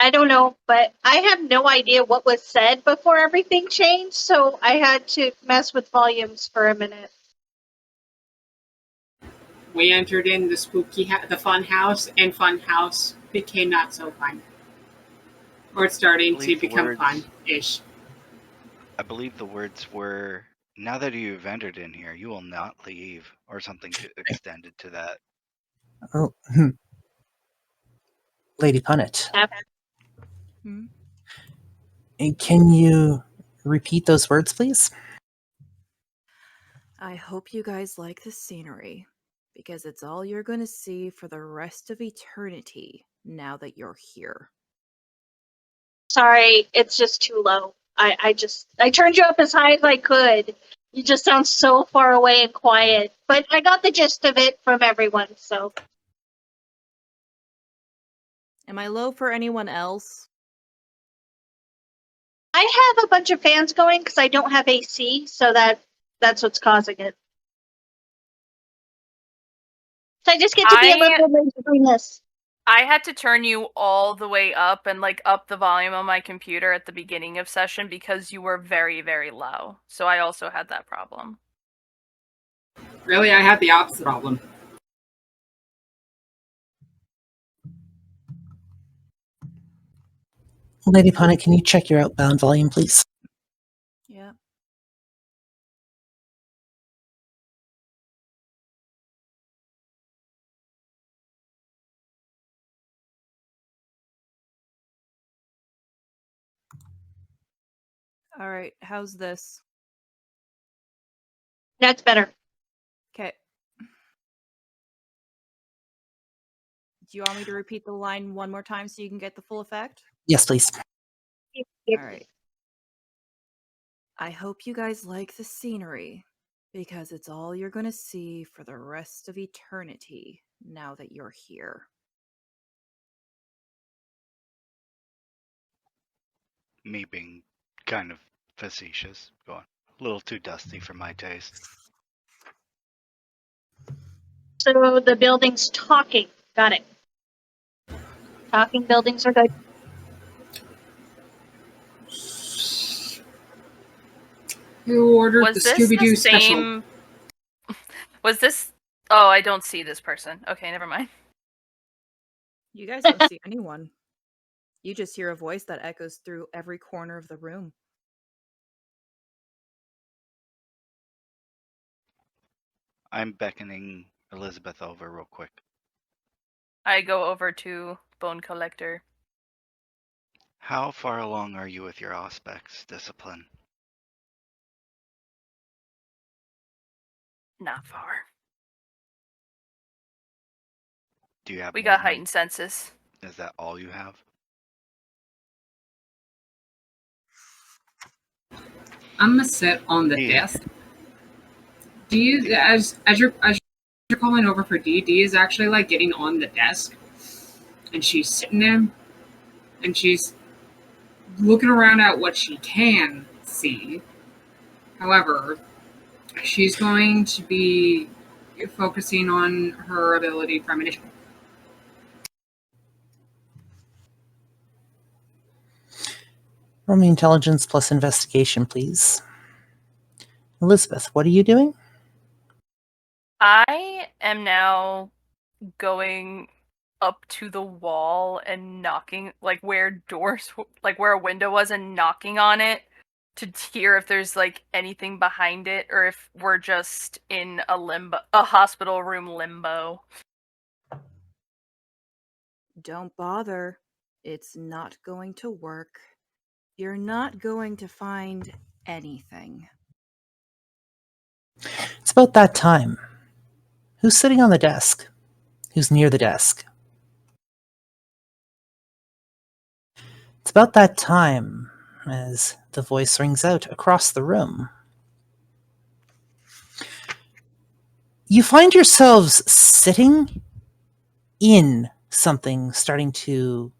D: I don't know, but I have no idea what was said before everything changed, so I had to mess with volumes for a minute.
C: We entered in the fun house, and fun house became not so fun. Or it's starting to become fun-ish.
B: I believe the words were, "Now that you've entered in here, you will not leave," or something extended to that.
A: Oh, Lady Punnet. Can you repeat those words, please?
E: I hope you guys like the scenery, because it's all you're going to see for the rest of eternity now that you're here.
D: Sorry, it's just too low. I turned you up as high as I could. You just sound so far away and quiet. But I got the gist of it from everyone, so.
E: Am I low for anyone else?
D: I have a bunch of fans going because I don't have AC, so that's what's causing it. So I just get to be a little bit between this.
F: I had to turn you all the way up and up the volume on my computer at the beginning of session because you were very, very low. So I also had that problem.
C: Really, I had the opposite problem.
A: Lady Punnet, can you check your outbound volume, please?
E: Yeah. All right, how's this?
D: That's better.
E: Okay. Do you want me to repeat the line one more time so you can get the full effect?
A: Yes, please.
E: All right. I hope you guys like the scenery, because it's all you're going to see for the rest of eternity now that you're here.
B: Me being kind of facetious. Go on. A little too dusty for my taste.
D: So the building's talking. Got it. Talking buildings are good.
C: Who ordered
F: Was
C: the
F: this
C: Scooby-Doo
F: the
C: special?
F: same? Was this? Oh, I don't see this person. Okay, never mind.
E: You guys don't see anyone. You just hear a voice that echoes through every corner of the room.
B: I'm beckoning Elizabeth over real quick.
F: I go over to Bone Collector.
B: How far along are you with your Auspex discipline?
F: Not far.
B: Do you have?
F: We got heightened senses.
B: Is that all you have?
C: I'm gonna sit on the desk. Do you, as you're calling over for D is actually getting on the desk, and she's sitting there, and she's looking around at what she can see. However, she's going to be focusing on her ability premonition.
A: Roll me intelligence plus investigation, please. Elizabeth, what are you doing?
F: I am now going up to the wall and knocking, where doors, where a window was, and knocking on it to hear if there's anything behind it, or if we're just in a hospital room limbo.
E: Don't bother. It's not going to work. You're not going to find anything.
A: It's about that time. Who's sitting on the desk? Who's near the desk? It's about that time as the voice rings out across the room. You find yourselves sitting in something starting to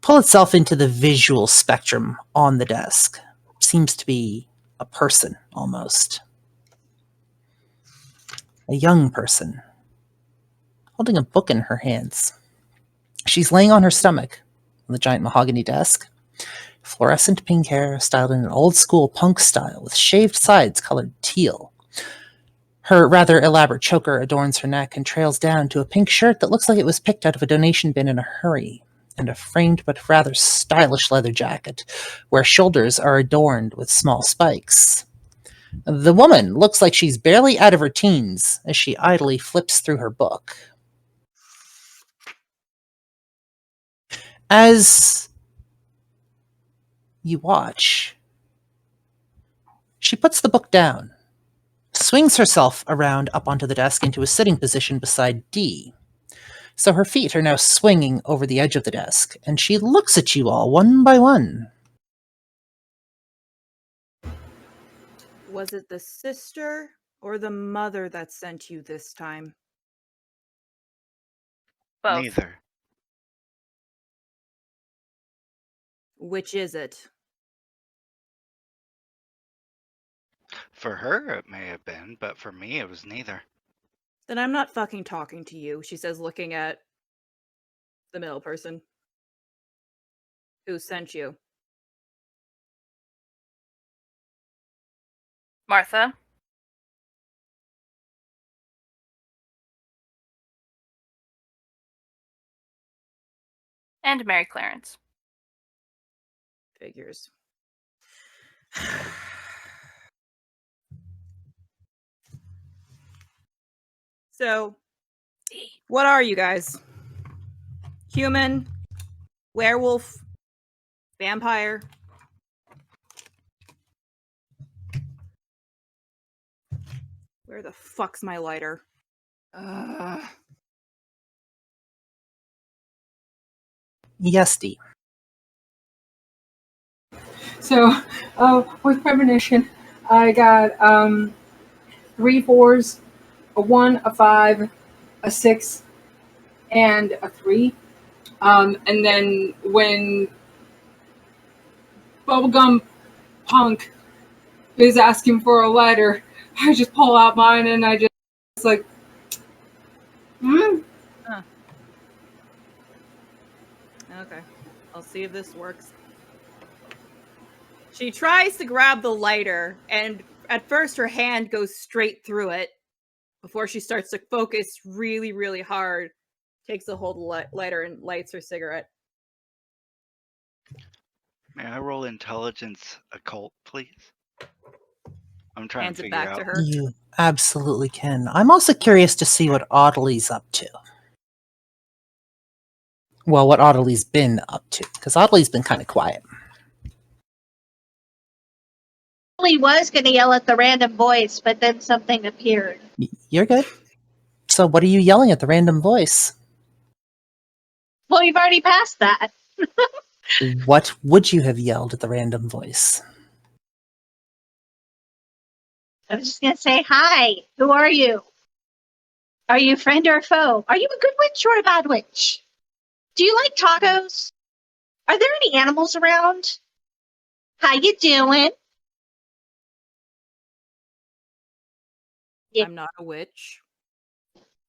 A: pull itself into the visual spectrum on the desk. Seems to be a person, almost. A young person, holding a book in her hands. She's laying on her stomach on the giant mahogany desk. Fluorescent pink hair styled in an old-school punk style with shaved sides colored teal. Her rather elaborate choker adorns her neck and trails down to a pink shirt that looks like it was picked out of a donation bin in a hurry, and a framed but rather stylish leather jacket, where shoulders are adorned with small spikes. The woman looks like she's barely out of her teens as she idly flips through her book. As you watch, she puts the book down, swings herself around up onto the desk into a sitting position beside D. So her feet are now swinging over the edge of the desk, and she looks at you all one by one.
E: Was it the sister or the mother that sent you this time?
F: Both.
B: Neither.
E: Which is it?
B: For her, it may have been, but for me, it was neither.
E: Then I'm not fucking talking to you, she says, looking at the middle person. Who sent you?
F: Martha. And Mary Clarence.
E: Figures. So, what are you guys? Human? Werewolf? Vampire? Where the fuck's my lighter?
A: Yes, D.
C: So, with premonition, I got 3 4s, a 1, a 5, a 6, and a 3. And then when Bubblegum Punk is asking for a lighter, I just pull out mine and I just like,
E: Okay. I'll see if this works. She tries to grab the lighter, and at first her hand goes straight through it before she starts to focus really, really hard. Takes a hold of the lighter and lights her cigarette.
B: May I roll intelligence occult, please? I'm trying
E: Hands
B: to
E: it
B: figure
E: back
B: out.
E: to her.
A: You absolutely can. I'm also curious to see what Audley's up to. Well, what Audley's been up to, because Audley's been kind of quiet.
D: He was going to yell at the random voice, but then something appeared.
A: You're good. So what are you yelling at the random voice?
D: Well, we've already passed that.
A: What would you have yelled at the random voice?
D: I was just going to say, hi, who are you? Are you a friend or a foe? Are you a good witch or a bad witch? Do you like tacos? Are there any animals around? How you doing? Yeah.
E: I'm not a witch.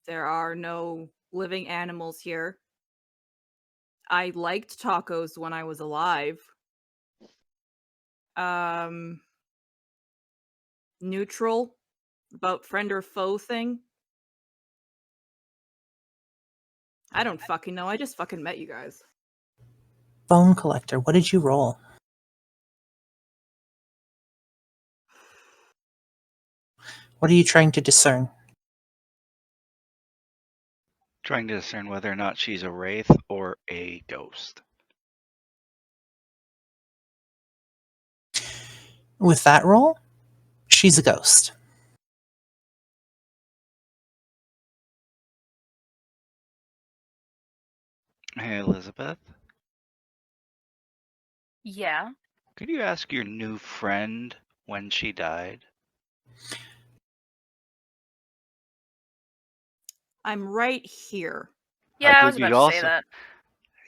E: There are no living animals here. I liked tacos when I was alive. Neutral about friend or foe thing. I don't fucking know. I just fucking met you guys.
A: Bone collector, what did you roll? What are you trying to discern?
B: Trying to discern whether or not she's a wraith or a ghost.
A: With that roll, she's a ghost.
B: Hey, Elizabeth,
F: Yeah.
B: could you ask your new friend when she died?
E: I'm right here.
F: Yeah, I was
B: believe
F: about
B: you
F: to say
B: also-
F: that.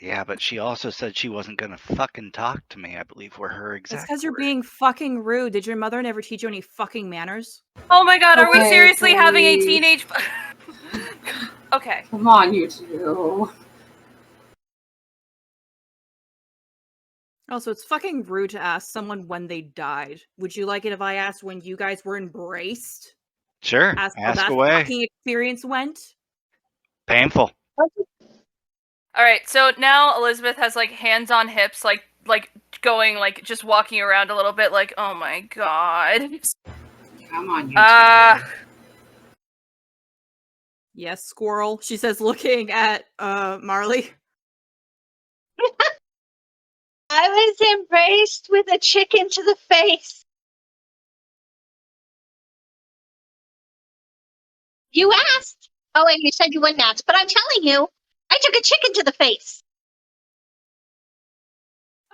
B: Yeah, but she also said she wasn't gonna fucking talk to me, I believe were her
E: It's
B: exact
E: because you're
B: words.
E: being fucking rude. Did your mother never teach you any fucking manners?
F: Oh my god, are we
C: Okay,
F: seriously having a
C: please.
F: teenage... Okay.
C: Come on, you two.
E: Also, it's fucking rude to ask someone when they died. Would you like it if I asked when you guys were embraced?
B: Sure,
E: Ask how
B: ask
E: that
B: away.
E: fucking experience went?
B: Painful.
F: Alright, so now Elizabeth has, like, hands on hips, like going, like, just walking around a little bit, like, oh my god.
C: Come on, you two.
E: Yes, squirrel. She says, looking at Marley.
D: I was embraced with a chicken to the face. You asked. Oh, and you said you wouldn't ask, but I'm telling you, I took a chicken to the face.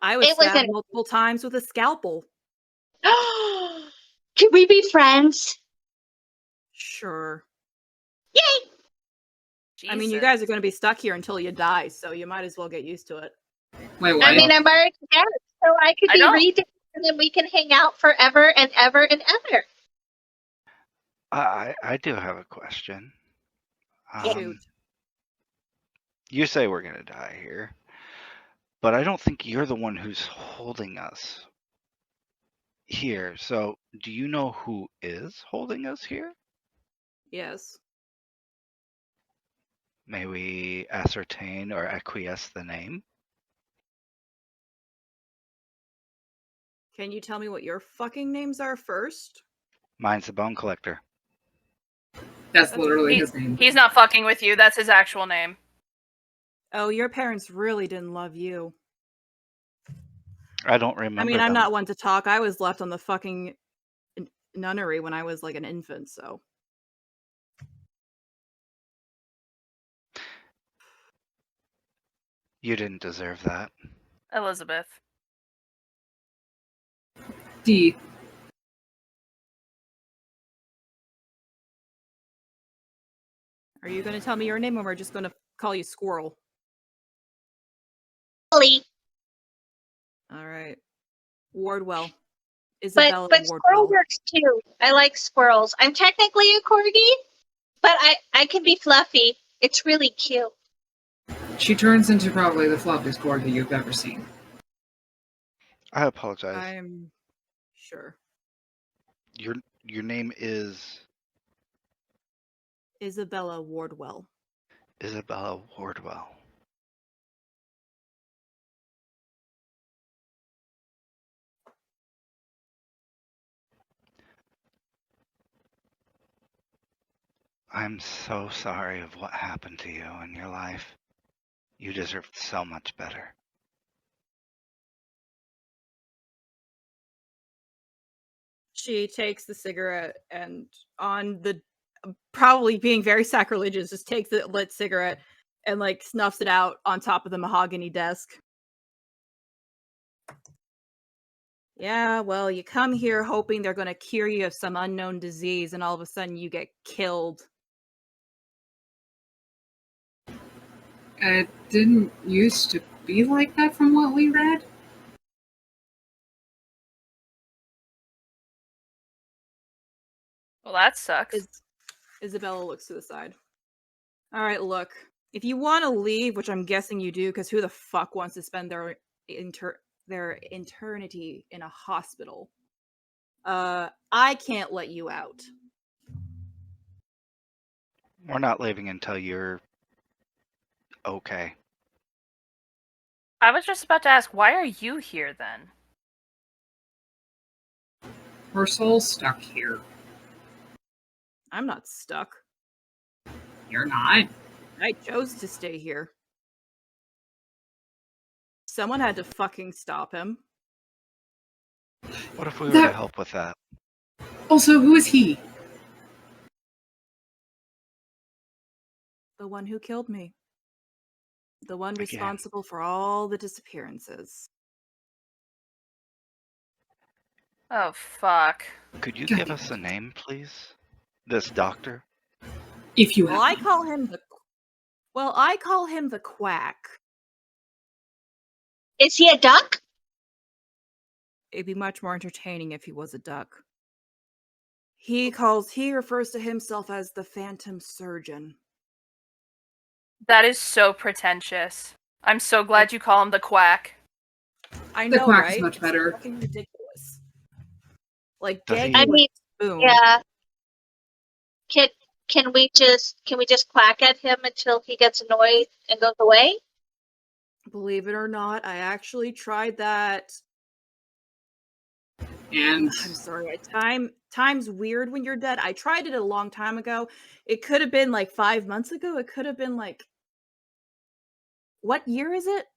E: I was
D: It was
E: stabbed multiple times with a scalpel.
D: Can we be friends?
E: Sure.
D: Yay!
E: I mean, you guys are going to be stuck here until you die, so you might as well get used to it.
C: Wait, what?
D: I mean, I'm already dead, so I could
F: I
D: be
F: know.
D: redead, and then we can hang out forever and ever and ever.
B: I do have a question.
E: Shoot.
B: You say we're gonna die here, but I don't think you're the one who's holding us here. So, do you know who is holding us here?
E: Yes.
B: May we ascertain or acquiesce the name?
E: Can you tell me what your fucking names are first?
B: Mine's the Bone Collector.
C: That's literally his name.
F: He's not fucking with you, that's his actual name.
E: Oh, your parents really didn't love you.
B: I don't remember.
E: I mean, I'm
B: them.
E: not one to talk. I was left on the fucking nunnery when I was like an infant, so.
B: You didn't deserve that.
F: Elizabeth.
C: D.
E: Are you going to tell me your name or we're just going to call you Squirrel?
D: Lee.
E: All right. Wardwell.
D: But
E: Isabella
D: squirrel
E: Wardwell.
D: works too. I like squirrels. I'm technically a corgi, but I can be fluffy. It's really cute.
C: She turns into probably the fluffiest corgi you've ever seen.
B: I apologize.
E: I'm sure.
B: Your name is
E: Isabella Wardwell.
B: Isabella Wardwell. I'm so sorry of what happened to you in your life. You deserved so much better.
E: She takes the cigarette and on the probably being very sacrilegious, just takes the lit cigarette and like snuffs it out on top of the mahogany desk. Yeah, well, you come here hoping they're going to cure you of some unknown disease, and all of a sudden you get killed.
C: It didn't used to be like that from what we read.
F: Well, that sucks.
E: Isabella looks to the side. All right, look. If you want to leave, which I'm guessing you do, because who the fuck wants to spend their eternity in a hospital? I can't let you out.
B: We're not leaving until you're okay.
F: I was just about to ask, why are you here then?
C: Her soul's stuck here.
E: I'm not stuck.
C: You're not.
E: I chose to stay here. Someone had to fucking stop him.
B: What if we were to help with that?
C: Also, who is he?
E: The one who killed me. The one
B: Again.
E: responsible for all the disappearances.
F: Oh, fuck.
B: Could you give us a name, please? This doctor?
C: If you
E: Well,
C: have
E: I call him the Quack.
D: Is he a duck?
E: It'd be much more entertaining if he was a duck. He refers to himself as the Phantom Surgeon.
F: That is so pretentious. I'm so glad you call him the Quack.
E: I
C: The
E: know,
C: Quack
E: right?
C: is much better.
E: It's fucking ridiculous. Like,
B: Does
E: gag
B: he-
D: I
E: you with
D: mean,
E: a spoon.
D: yeah. Can we just quack at him until he gets annoyed and goes away?
E: Believe it or not, I actually tried that.
C: And
E: I'm sorry. Time's weird when you're dead. I tried it a long time ago. It could have been like 5 months ago. It could have been like, what year is it?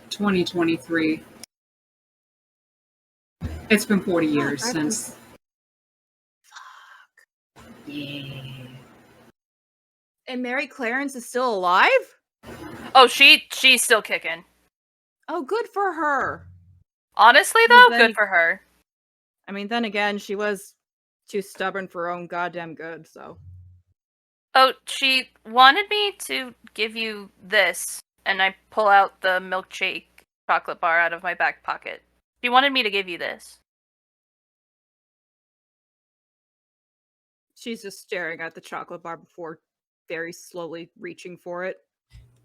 C: 2023. It's been 40 years
E: Fuck,
C: since. Yeah.
E: And Mary Clarence is still alive?
F: Oh, she's still kicking.
E: Oh, good for her.
F: Honestly,
E: Well,
F: though,
E: then-
F: good for her.
E: I mean, then again, she was too stubborn for her own goddamn good, so.
F: Oh, she wanted me to give you this, and I pull out the milkshake chocolate bar out of my back pocket. She wanted me to give you this.
E: She's just staring at the chocolate bar before very slowly reaching for it.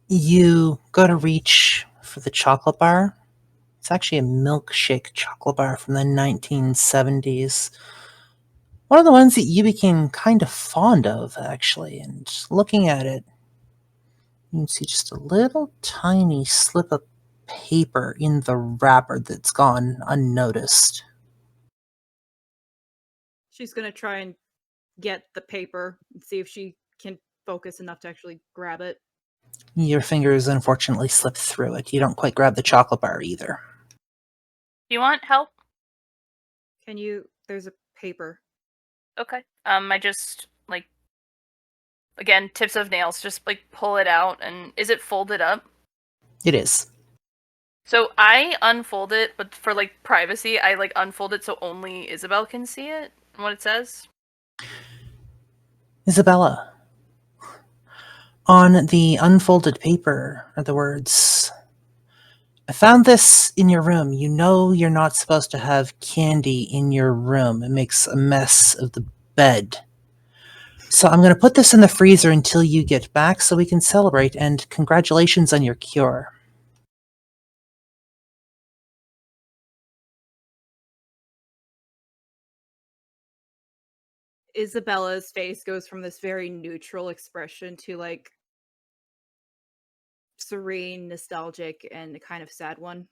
A: You go to reach for the chocolate bar. It's actually a milkshake chocolate bar from the 1970s. One of the ones that you became kind of fond of, actually. And looking at it, you can see just a little tiny slip of paper in the wrapper that's gone unnoticed.
E: She's gonna try and get the paper and see if she can focus enough to actually grab it.
A: Your fingers unfortunately slip through it. You don't quite grab the chocolate bar either.
F: Do you want help?
E: There's a paper.
F: Okay. I just, like, again, tips of nails, just, like, pull it out, and is it folded up?
A: It is.
F: So I unfold it, but for, like, privacy, I, like, unfold it so only Isabel can see it, what it says.
A: Isabella. On the unfolded paper are the words, I found this in your room. You know you're not supposed to have candy in your room. It makes a mess of the bed. So I'm going to put this in the freezer until you get back so we can celebrate, and congratulations on your cure.
E: Isabella's face goes from this very neutral expression to like serene, nostalgic, and a kind of sad one.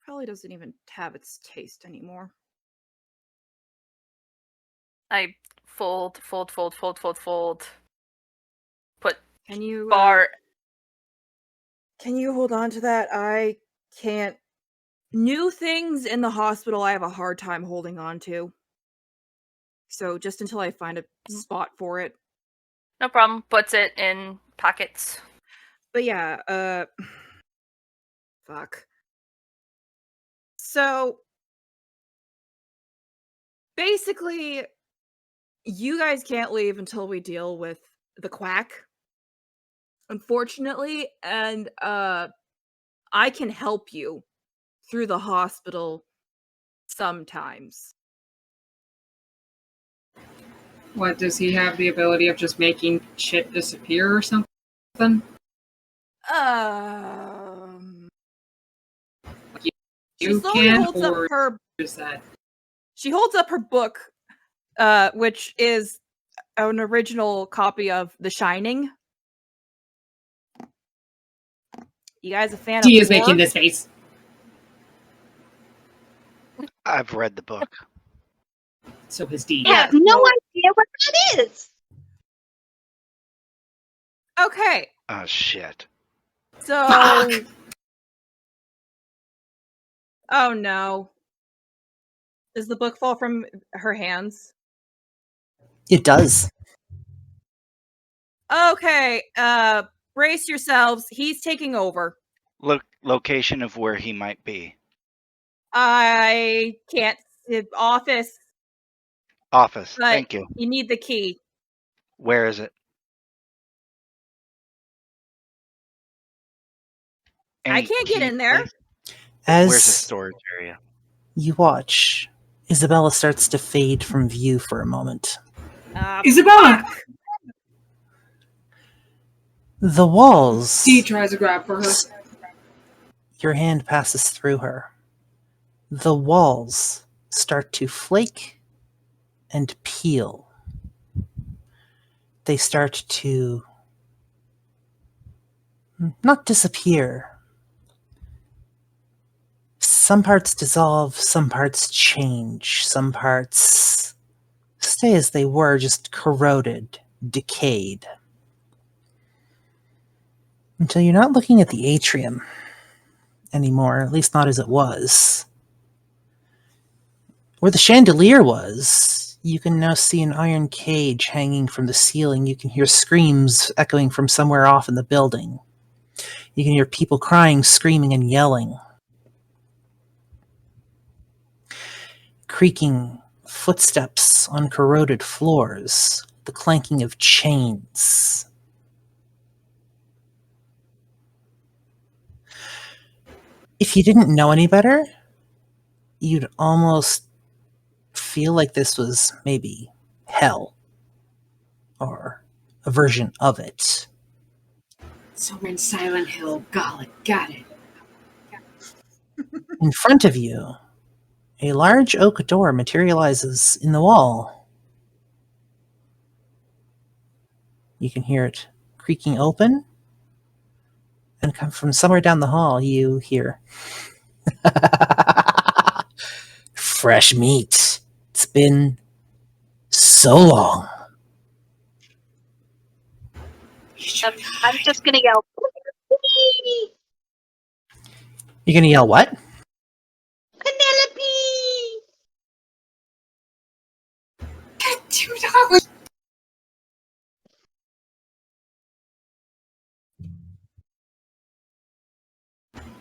E: Probably doesn't even have its taste anymore.
F: I fold. Put
E: Can you
F: bar.
E: Can you hold on to that? I can't. New things in the hospital I have a hard time holding on to. So just until I find a spot for it.
F: No problem. Puts it in pockets.
E: But yeah, fuck. So basically, you guys can't leave until we deal with the Quack. Unfortunately, and I can help you through the hospital sometimes.
C: what, does he have the ability of just making shit disappear or something?
E: She
C: You
E: slowly
C: can,
E: holds up
C: or
E: her.
C: is that?
E: She holds up her book, which is an original copy of The Shining. You guys a fan
C: D
E: of
C: is making
E: horror?
C: this face.
B: I've read the book.
C: So has D.
D: I have no idea what that is.
E: Okay,
B: Oh shit.
E: so.
C: Fuck!
E: Oh no. Does the book fall from her hands?
A: It does.
E: Okay, brace yourselves. He's taking over.
B: Location of where he might be.
E: I can't. Office.
B: Office.
E: But
B: Thank you.
E: you need the key.
B: Where is it?
E: I can't get in there.
B: Place? Where's the
A: As
B: storage area?
A: you watch, Isabella starts to fade from view for a moment.
C: Isabella!
A: The walls.
C: D tries to grab for her.
A: Your hand passes through her. The walls start to flake and peel. They start to not disappear. Some parts dissolve, some parts change, some parts stay as they were, just corroded, decayed. Until you're not looking at the atrium anymore, at least not as it was. Where the chandelier was, you can now see an iron cage hanging from the ceiling. You can hear screams echoing from somewhere off in the building. You can hear people crying, screaming, and yelling. Creaking footsteps on corroded floors, the clanking of chains. If you didn't know any better, you'd almost feel like this was maybe hell, or a version of it.
C: So we're in Silent Hill. Got it.
A: In front of you, a large oak door materializes in the wall. You can hear it creaking open, and come from somewhere down the hall, you hear fresh meat. It's been so long.
D: I'm just gonna yell. "Penelope!
A: You're gonna yell what?
D: Penelope!"
C: Get $2.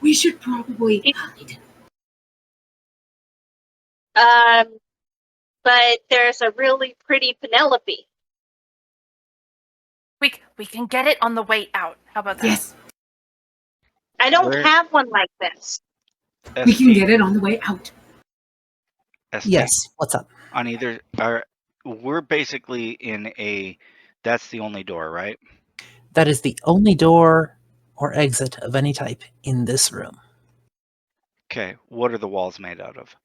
C: We should probably hide.
D: But there's a really pretty Penelope.
F: We can get it on the way out. How about that?
C: Yes,
D: I don't
B: Where-
D: have one like this.
C: we can get it on the way out.
B: ST,
A: Yes, what's up?
B: On either, we're basically in a. That's the only door, right?
A: That is the only door or exit of any type in this room.
B: Okay. What are the walls made out of?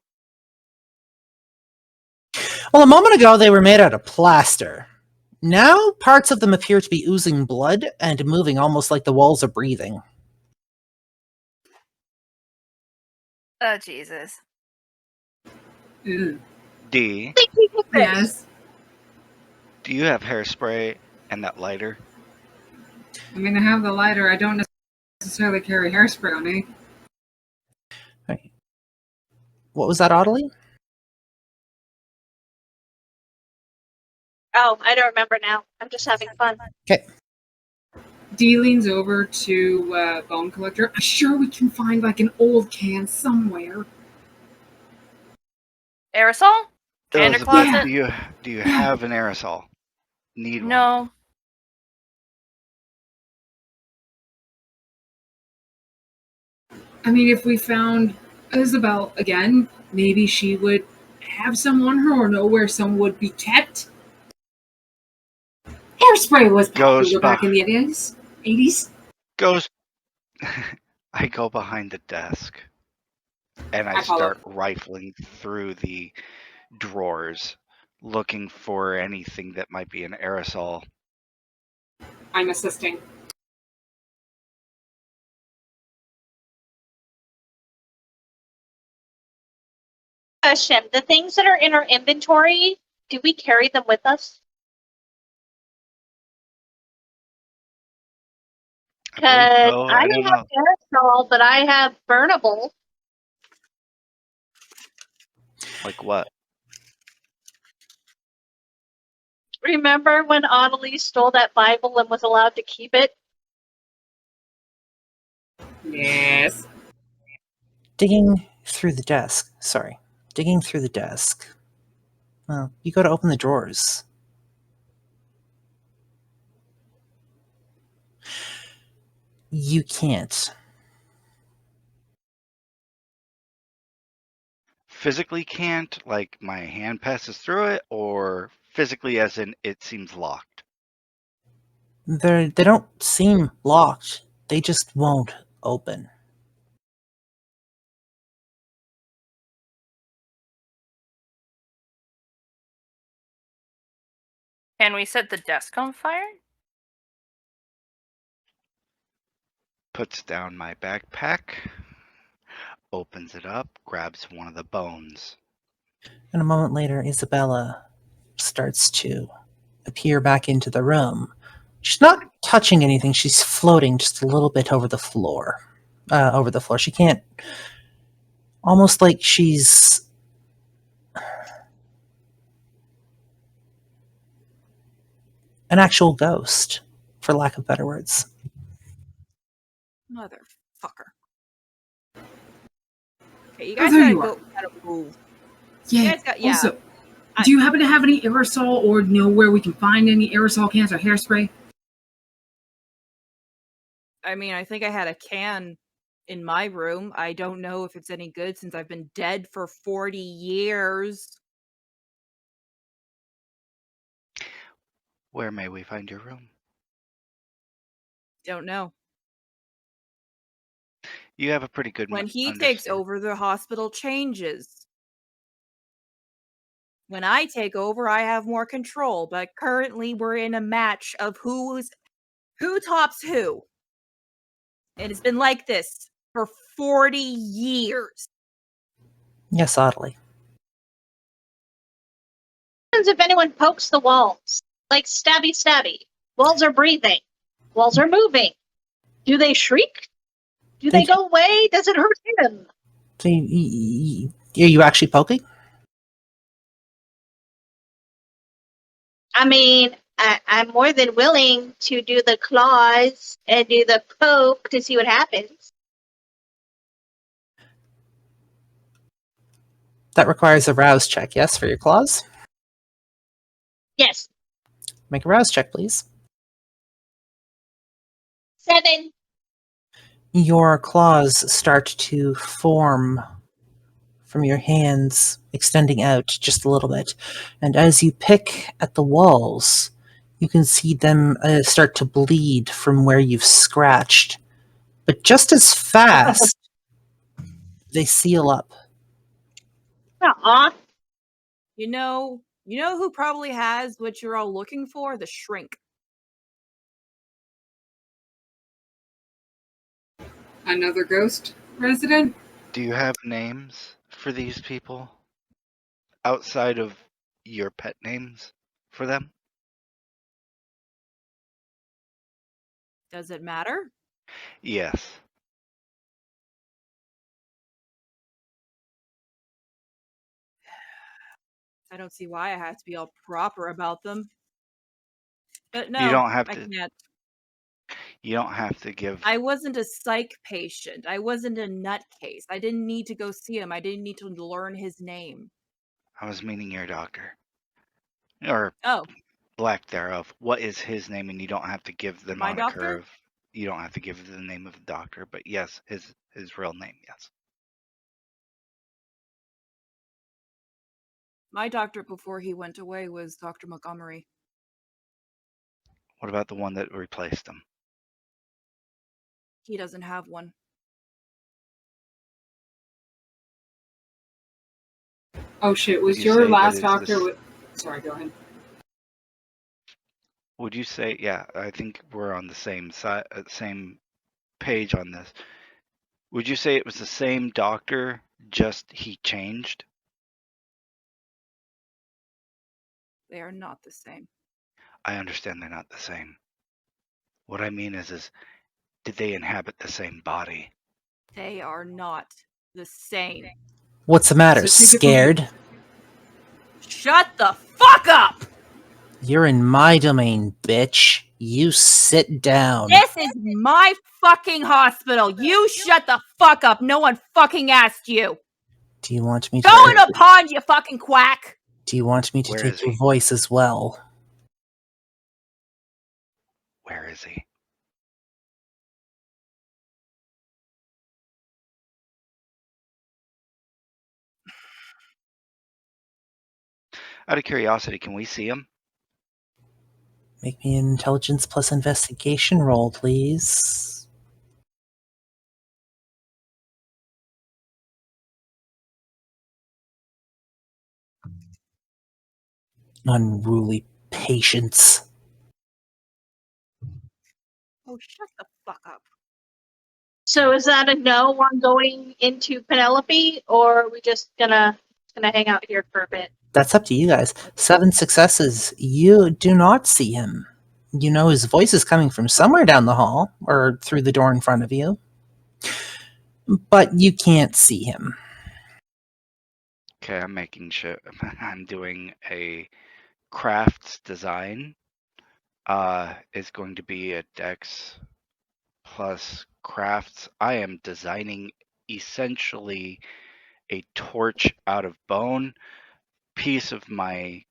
A: Well, a moment ago they were made out of plaster. Now parts of them appear to be oozing blood and moving almost like the walls are breathing.
F: Oh, Jesus.
C: Ew.
B: D,
D: Think we can fix.
C: Yes.
B: do you have hairspray and that lighter?
C: I mean, I have the lighter. I don't necessarily carry hairspray on me.
A: Right. What was that, Audley?
D: Oh, I don't remember now. I'm just having fun.
C: D leans over to Bone Collector. I'm sure we can find like an old can somewhere.
F: Aerosol? Janitor
B: Elizabeth,
F: closet?
B: do you have an aerosol? Need one?
F: No.
C: I mean, if we found Isabel again, maybe she would have some on her or know where some would be kept. Hairspray was popular back in the 80s. 80s.
B: Goes. I go behind the desk, and I
C: follow.
B: start rifling through the drawers, looking for anything that might be an aerosol.
C: I'm assisting.
D: Question: the things that are in our inventory, do we carry them with us? Because
B: so.
D: I
B: I don't
D: don't have
B: know.
D: aerosol, but I have burnable.
B: Like what?
D: Remember when Annalise stole that Bible and was allowed to keep it?
C: Yes.
A: Digging through the desk. Well, you go to open the drawers. You can't.
B: Physically can't, like my hand passes through it, or physically as in it seems locked?
A: They don't seem locked. They just won't open.
F: Can we set the desk on fire?
B: Puts down my backpack, opens it up, grabs one of the bones.
A: And a moment later, Isabella starts to appear back into the room. She's not touching anything. She's floating just a little bit over the floor. She can't. Almost like she's an actual ghost, for lack of better words.
E: Motherfucker. Okay, you
C: Oh,
E: guys
C: there
E: gotta
C: you
E: go.
C: are.
E: Gotta move.
C: Yeah.
E: You guys got, yeah.
C: Also, do you happen to have any aerosol or know where we can find any aerosol cans or hairspray?
E: I mean, I think I had a can in my room. I don't know if it's any good since I've been dead for 40 years.
B: Where may we find your room?
E: Don't know.
B: You have a pretty good
E: When he takes over, the hospital changes. When I take over, I have more control, but currently we're in a match of who tops who. And it's been like this for 40 years.
A: Yes, oddly.
D: What happens if anyone pokes the walls? Like stabby stabby. Walls are breathing. Walls are moving. Do they shriek? Do they go away? Does it hurt him?
A: Are you actually poking?
D: I mean, I'm more than willing to do the claws and do the poke to see what happens.
A: That requires a rouse check, yes, for your claws?
D: Yes.
A: Make a rouse check, please.
D: 7.
A: Your claws start to form from your hands, extending out just a little bit. And as you pick at the walls, you can see them start to bleed from where you've scratched. But just as fast, they seal up.
D: Aw.
E: You know who probably has what you're all looking for? The shrink.
C: Another ghost resident?
B: Do you have names for these people? Outside of your pet names for them?
E: Does it matter?
B: Yes.
E: I don't see why I have to be all proper about them. But no,
B: You don't have
E: I
B: to.
E: can't.
B: You don't have to give.
E: I wasn't a psych patient. I wasn't a nutcase. I didn't need to go see him. I didn't need to learn his name.
B: I was meaning your doctor. Or
E: Oh,
B: lack thereof. What is his name? And you don't have to give the
E: my
B: moniker
E: doctor?
B: of. You don't have to give the name of the doctor, but yes, his real name, yes.
E: My doctor before he went away was Dr. Montgomery.
B: What about the one that replaced him?
E: He doesn't have one.
C: Oh shit, was
B: Would you
C: your
B: say
C: last
B: that is
C: doctor
B: this-
C: with... Sorry, go ahead.
B: Would you say, yeah, I think we're on the same side, same page on this. Would you say it was the same doctor, just he changed?
E: They are not the same.
B: I understand they're not the same. What I mean is did they inhabit the same body?
E: They are not the same.
A: What's the matter?
C: So typically-
A: Scared?
E: Shut the fuck up!
A: You're in my domain, bitch. You sit down.
E: This is my fucking hospital. You shut the fuck up. No one fucking asked you.
A: Do you want me to
E: Go in a pond, you fucking quack.
A: Do you want me to
B: Where
A: take
B: is
A: your
B: he?
A: voice as well?
B: Where is he? Out of curiosity, can we see him?
A: Make me an intelligence plus investigation roll, please. Unruly patience.
E: Oh, shut the fuck up.
D: So is that a no on going into Penelope, or are we just gonna hang out here for a bit?
A: That's up to you guys. 7 successes. You do not see him. You know his voice is coming from somewhere down the hall, or through the door in front of you. But you can't see him.
B: Okay, I'm making sure. I'm doing a crafts design. It's going to be a dex plus crafts. I am designing essentially a torch out of bone, piece of my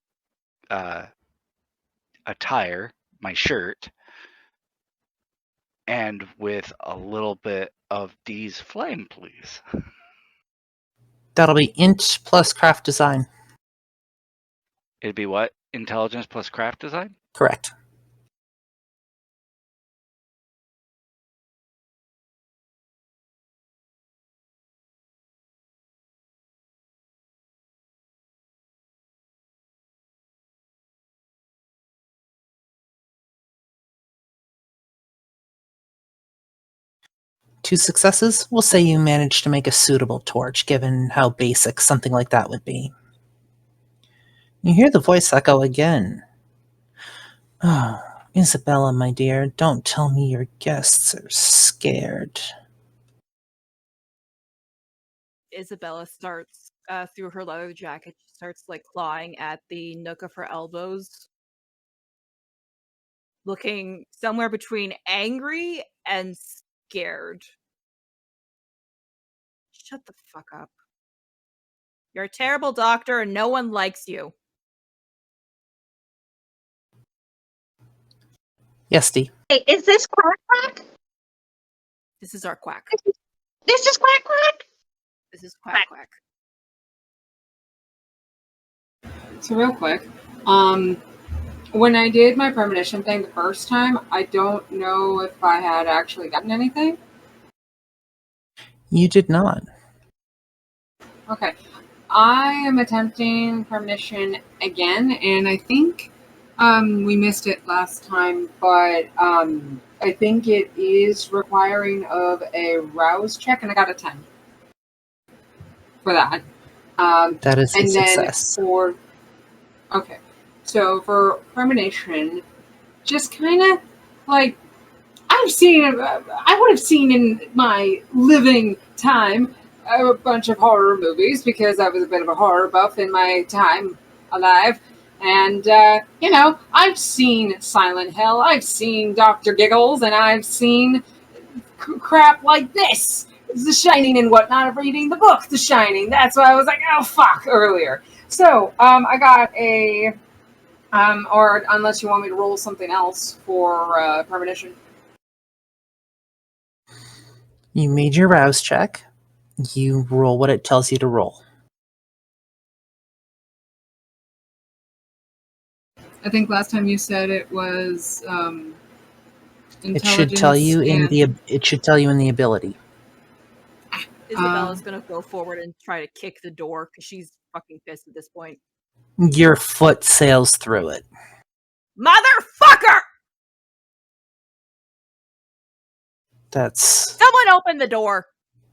B: attire, my shirt, and with a little bit of D's flame, please.
A: That'll be int plus craft design.
B: It'd be what? Intelligence plus craft design?
A: Correct. Two successes, we'll say you managed to make a suitable torch, given how basic something like that would be. You hear the voice echo again. Oh, Isabella, my dear, don't tell me your guests are scared.
E: Isabella starts through her leather jacket. She starts like clawing at the nook of her elbows, looking somewhere between angry and scared. Shut the fuck up. You're a terrible doctor and no one likes you.
A: Yes, Dee.
D: Hey, is this Quack Quack?
E: This is our quack.
D: This is Quack Quack?
E: This is quack quack.
C: So real quick, when I did my premonition thing the first time, I don't know if I had actually gotten anything.
A: You did not.
C: Okay. I am attempting premonition again, and I think we missed it last time, but I think it is requiring of a rouse check, and I got a 10 for that.
A: That is a
C: and then
A: success.
C: Okay, so for premonition, just kind of like I would have seen in my living time a bunch of horror movies because I was a bit of a horror buff in my time alive. And, I've seen Silent Hill, I've seen Dr. Giggles, and I've seen crap like this. It's The Shining and whatnot of reading the book, The Shining. That's why I was like, oh, fuck, earlier. So, I got a, or unless you want me to roll something else for premonition.
A: You made your rouse check. You roll what it tells you to roll.
C: I think last time you said it was
A: It should tell you in the ability.
E: Isabella's gonna go forward and try to kick the door because she's fucking pissed at this point.
A: Your foot sails through it.
E: Motherfucker!
A: That's
E: Someone open the door.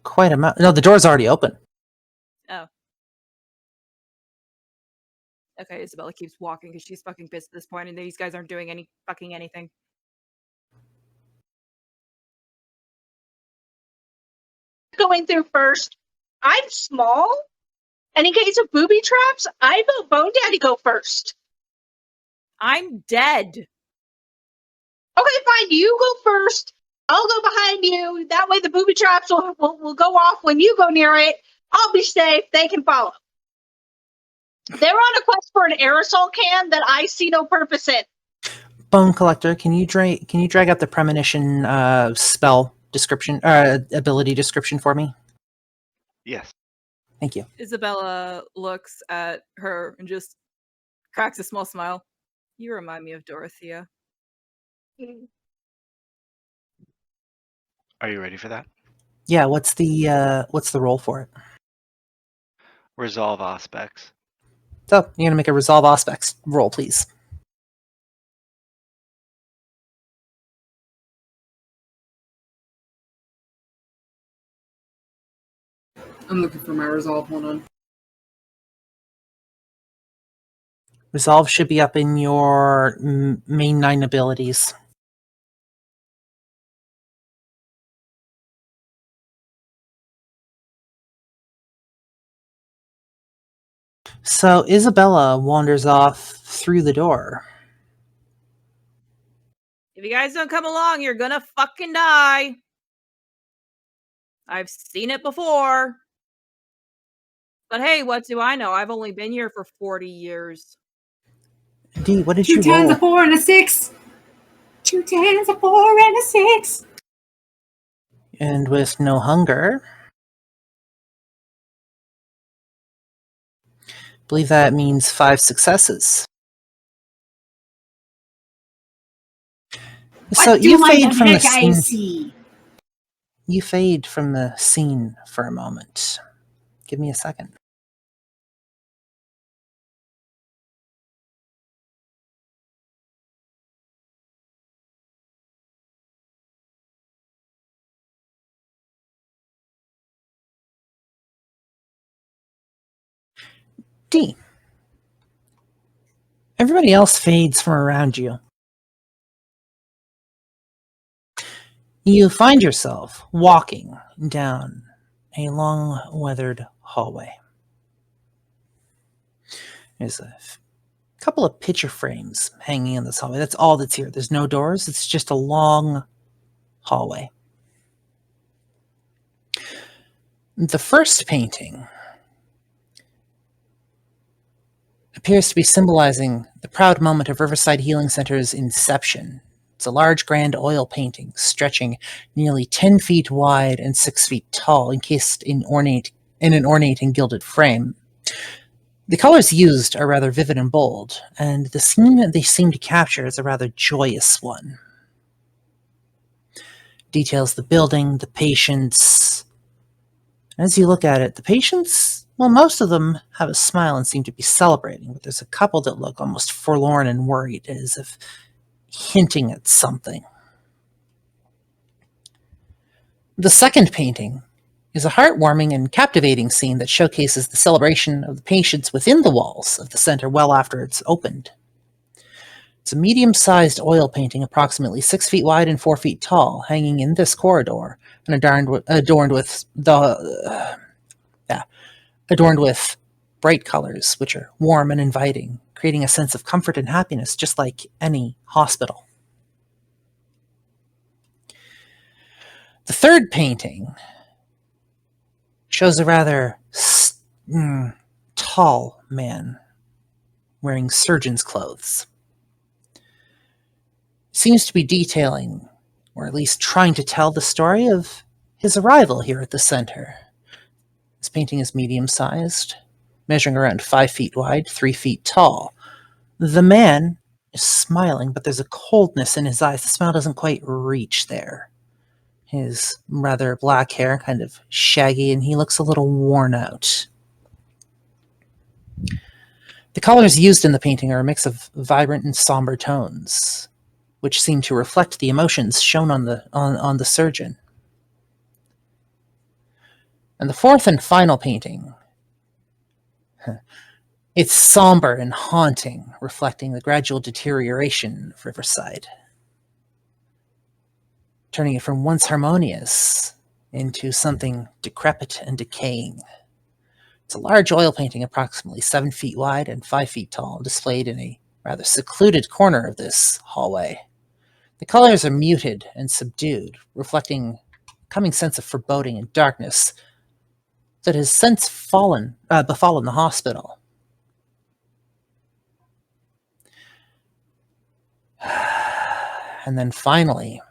A: quite a... No, the door's already open.
E: Oh. Okay, Isabella keeps walking because she's fucking pissed at this point, and these guys aren't doing any fucking anything.
D: Going through first. I'm small, and in case of booby traps, I vote Bone Daddy go first.
E: I'm dead.
D: Okay, fine. You go first. I'll go behind you. That way the booby traps will go off when you go near it. I'll be safe. They can follow. They're on a quest for an aerosol can that I see no purpose in.
A: Bone Collector, can you drag up the premonition spell description, ability description for me?
B: Yes.
A: Thank you.
E: Isabella looks at her and just cracks a small smile. You remind me of Dorothea.
B: Are you ready for that?
A: Yeah, what's the roll for it?
B: Resolve aspects.
A: So you're gonna make a resolve aspects roll, please.
C: I'm looking for my resolve. Hold on.
A: Resolve should be up in your main 9 abilities. So Isabella wanders off through the door.
E: If you guys don't come along, you're gonna fucking die. I've seen it before. But hey, what do I know? I've only been here for 40 years.
A: D, what did
C: 2
A: you
C: tens,
A: roll?
C: a 4, and a 6. 2 tens, a 4, and a 6.
A: And with no hunger, I believe that means 5 successes. So you fade from the scene.
C: See?
A: You fade from the scene for a moment. Give me a second. D. Everybody else fades from around you. You find yourself walking down a long, weathered hallway. There's a couple of picture frames hanging in this hallway. That's all that's here. There's no doors. It's just a long hallway. The first painting appears to be symbolizing the proud moment of Riverside Healing Center's inception. It's a large, grand oil painting stretching nearly 10 feet wide and 6 feet tall, encased in an ornate and gilded frame. The colors used are rather vivid and bold, and the scene that they seem to capture is a rather joyous one. Details the building, the patients. As you look at it, the patients, well, most of them have a smile and seem to be celebrating, but there's a couple that look almost forlorn and worried, as if hinting at something. The second painting is a heartwarming and captivating scene that showcases the celebration of the patients within the walls of the center well after it's opened. It's a medium-sized oil painting approximately 6 feet wide and 4 feet tall, hanging in this corridor and adorned with bright colors, which are warm and inviting, creating a sense of comfort and happiness, just like any hospital. The third painting shows a rather tall man wearing surgeon's clothes. Seems to be detailing, or at least trying to tell the story of his arrival here at the center. This painting is medium-sized, measuring around 5 feet wide, 3 feet tall. The man is smiling, but there's a coldness in his eyes. The smile doesn't quite reach there. His rather black hair, kind of shaggy, and he looks a little worn out. The colors used in the painting are a mix of vibrant and somber tones, which seem to reflect the emotions shown on the surgeon. And the fourth and final painting It's somber and haunting, reflecting the gradual deterioration of Riverside, turning it from once harmonious into something decrepit and decaying. It's a large oil painting approximately 7 feet wide and 5 feet tall, displayed in a rather secluded corner of this hallway. The colors are muted and subdued, reflecting a coming sense of foreboding and darkness that has since befallen the hospital. And then finally,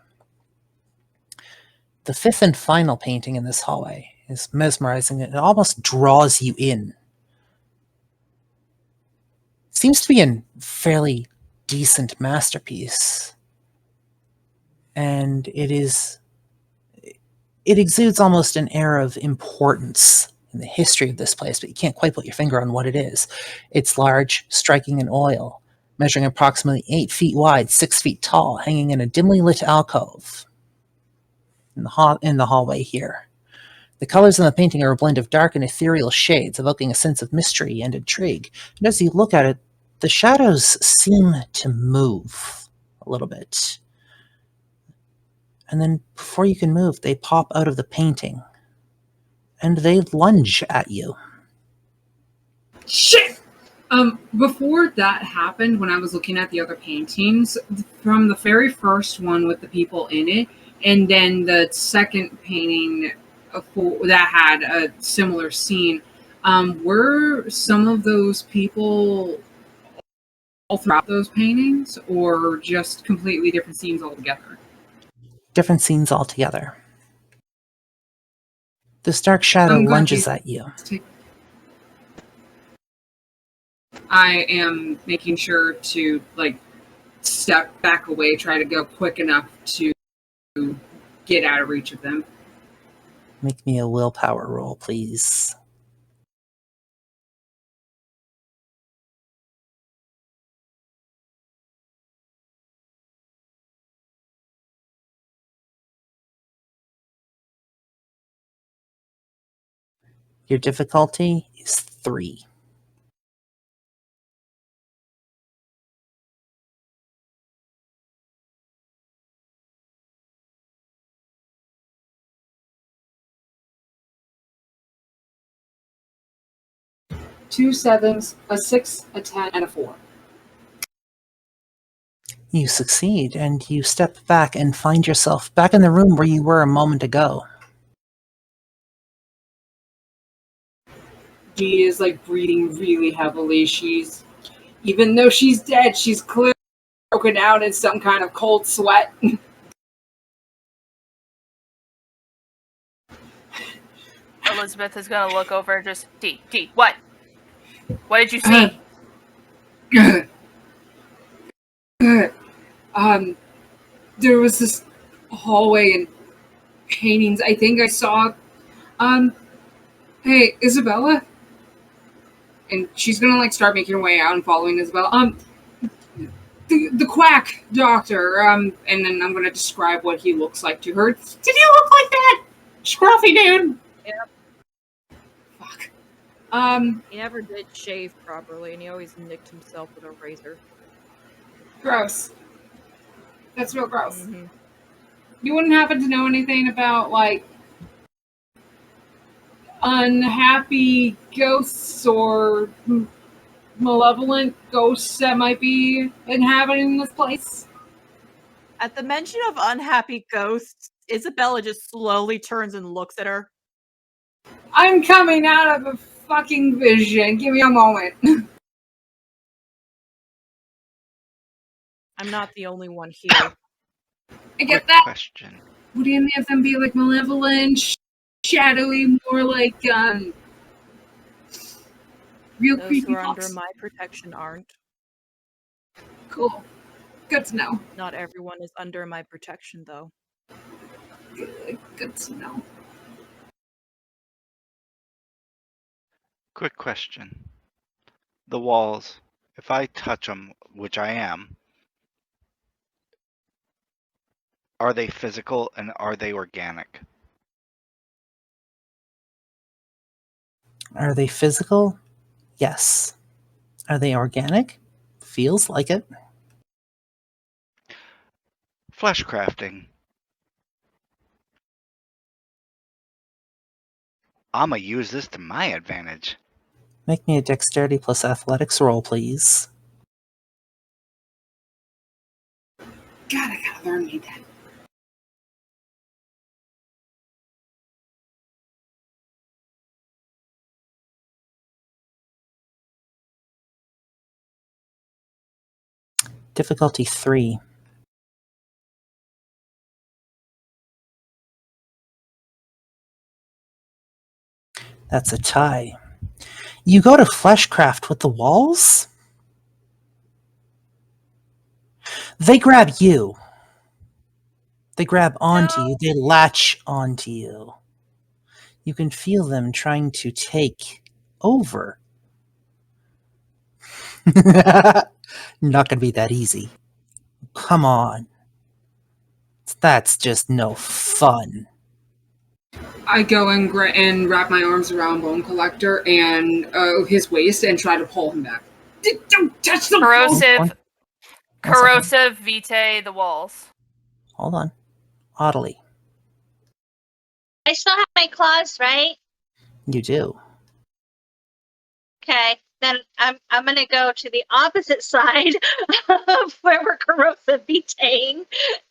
A: the fifth and final painting in this hallway is mesmerizing. It almost draws you in. It seems to be a fairly decent masterpiece. And it exudes almost an air of importance in the history of this place, but you can't quite put your finger on what it is. It's large, striking in oil, measuring approximately 8 feet wide, 6 feet tall, hanging in a dimly lit alcove in the hallway here. The colors in the painting are a blend of dark and ethereal shades, evoking a sense of mystery and intrigue. And as you look at it, the shadows seem to move a little bit. And then before you can move, they pop out of the painting. And they lunge at you.
C: Shit! Before that happened, when I was looking at the other paintings, from the very first one with the people in it, and then the second painting that had a similar scene, were some of those people all throughout those paintings, or just completely different scenes altogether?
A: Different scenes altogether. This dark shadow lunges at you.
C: I am making sure to, step back away, try to go quick enough to get out of reach of them.
A: Make me a willpower roll, please. Your difficulty is 3.
C: Two 7s, a 6, a 10, and a 4.
A: You succeed, and you step back and find yourself back in the room where you were a moment ago.
C: She is breathing really heavily. Even though she's dead, she's clearly broken out in some kind of cold sweat.
F: Elizabeth is gonna look over and just, D, what? What did you see?
C: There was this hallway and paintings. I think I saw, hey, Isabella? And she's gonna, start making her way out and following Isabella. The quack doctor, and then I'm gonna describe what he looks like to her. Did he look like that? Scruffy dude?
E: Yep.
C: Fuck.
E: He never did shave properly, and he always nicked himself with a razor.
C: Gross. That's real gross.
E: Mm-hmm.
C: You wouldn't happen to know anything about, unhappy ghosts or malevolent ghosts that might be inhabiting this place?
E: At the mention of unhappy ghosts, Isabella just slowly turns and looks at her.
C: I'm coming out of a fucking vision. Give me a moment.
E: I'm not the only one here.
C: I get
B: Quick
C: that.
B: question.
C: Would any of them be malevolent, shadowy, more real
E: Those
C: creepy
E: who are
C: fucks?
E: under my protection aren't.
C: Cool. Good to know.
E: Not everyone is under my protection, though.
C: Good to know.
B: Quick question. The walls, if I touch them, which I am, are they physical and are they organic?
A: Are they physical? Yes. Are they organic? Feels like it.
B: Flesh crafting. I'ma use this to my advantage.
A: Make me a dexterity plus athletics roll, please.
C: God, I gotta learn me that.
A: Difficulty 3. That's a tie. You go to fleshcraft with the walls? They grab you. They grab onto you. They latch onto you. You can feel them trying to take over. Not gonna be that easy. Come on. That's just no fun.
C: I go and wrap my arms around Bone Collector and his waist and try to pull him back. Don't touch the
F: Corrosive vitae the walls.
A: Hold on. Audley.
D: I still have my claws, right?
A: You do.
D: Okay, then I'm gonna go to the opposite side of where we're corrosive vitaing,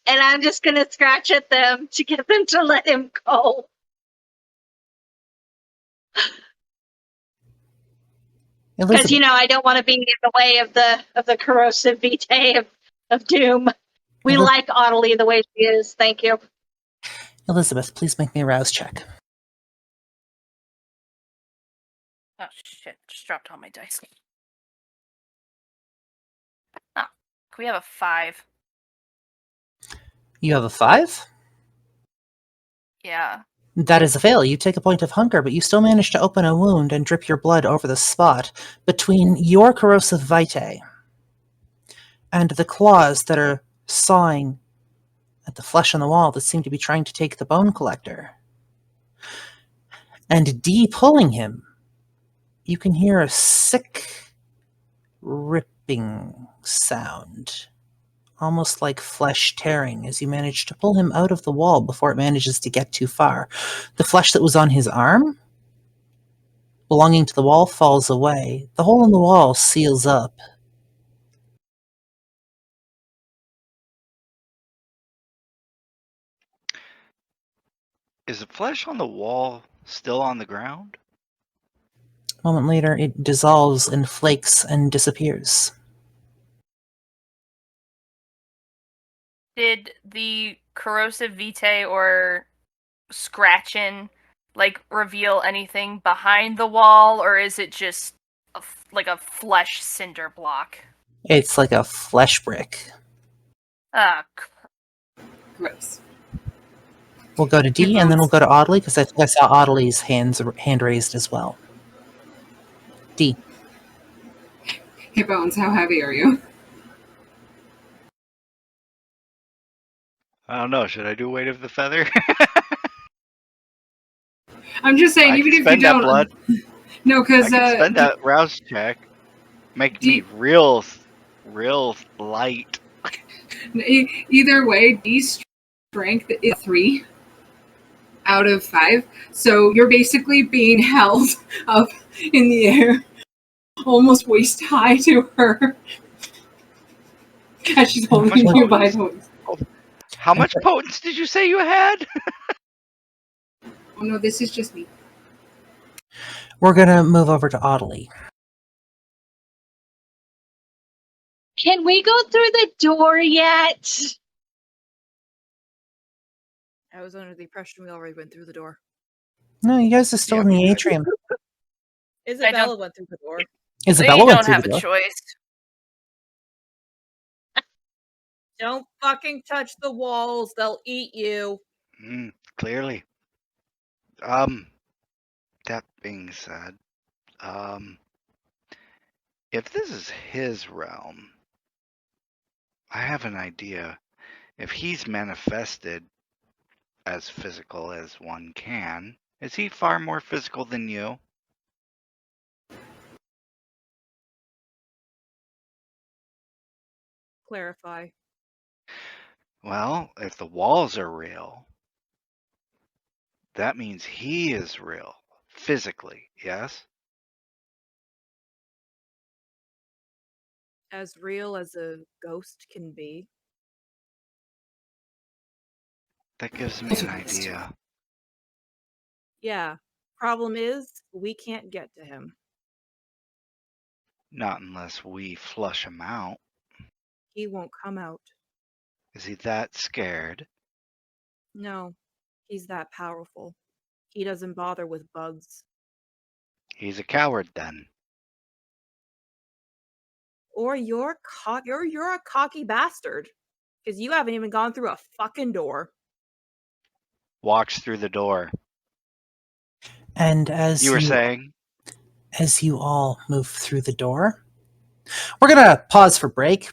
D: and I'm just gonna scratch at them to get them to let him go. Because I don't want to be in the way of the corrosive vitae of doom. We like Audley the way she is. Thank you.
A: Elizabeth, please make me a rouse check.
F: Oh shit! Just dropped all my dice. Oh, can we have a 5?
A: You have a 5?
F: Yeah.
A: That is a fail. You take a point of hunger, but you still manage to open a wound and drip your blood over the spot between your corrosive vitae and the claws that are sawing at the flesh on the wall that seem to be trying to take the Bone Collector. And D pulling him, you can hear a sick, ripping sound, almost like flesh tearing, as you manage to pull him out of the wall before it manages to get too far. The flesh that was on his arm, belonging to the wall, falls away. The hole in the wall seals up.
B: Is the flesh on the wall still on the ground?
A: A moment later, it dissolves in flakes and disappears.
F: Did the corrosive vitae or scratching reveal anything behind the wall, or is it just like a flesh cinder block?
A: It's like a flesh brick.
F: Ah,
C: gross.
A: We'll go to D, and then we'll go to Audley, because I think I saw Audley's hand raised as well. D.
C: Hey, Bones, how heavy are you?
B: I don't know. Should I do weight of the feather?
C: I'm just saying,
B: I
C: even
B: can
C: if you
B: spend that
C: don't.
B: blood.
C: No, because
B: I can spend that rouse check. Make me real light.
C: Either way, D's strength is 3 out of 5. So you're basically being held up in the air, almost waist high to her, as she's holding you by the waist.
B: How much potence did you say you had?
C: Oh no, this is just me.
A: We're going to move over to Audley.
D: Can we go through the door yet?
E: I was under the impression we already went through the door.
A: No, you guys are still in the atrium.
E: Isabella went through the door.
A: Isabella went through the door.
F: They don't have a choice.
E: Don't fucking touch the walls. They'll eat you.
B: Clearly. That being said, if this is his realm, I have an idea. If he's manifested as physical as one can, is he far more physical than you?
E: Clarify.
B: Well, if the walls are real, that means he is real. Physically, yes?
E: As real as a ghost can be.
B: That gives me
A: Also
B: an
A: nice to
B: idea.
E: Yeah. Problem is, we can't get to him.
B: Not unless we flush him out.
E: He won't come out.
B: Is he that scared?
E: No, he's that powerful. He doesn't bother with bugs.
B: He's a coward then.
E: Or you're a cocky bastard. Because you haven't even gone through a fucking door.
B: Walks through the door.
A: And as
B: You were saying?
A: as you all move through the door, we're gonna pause for break.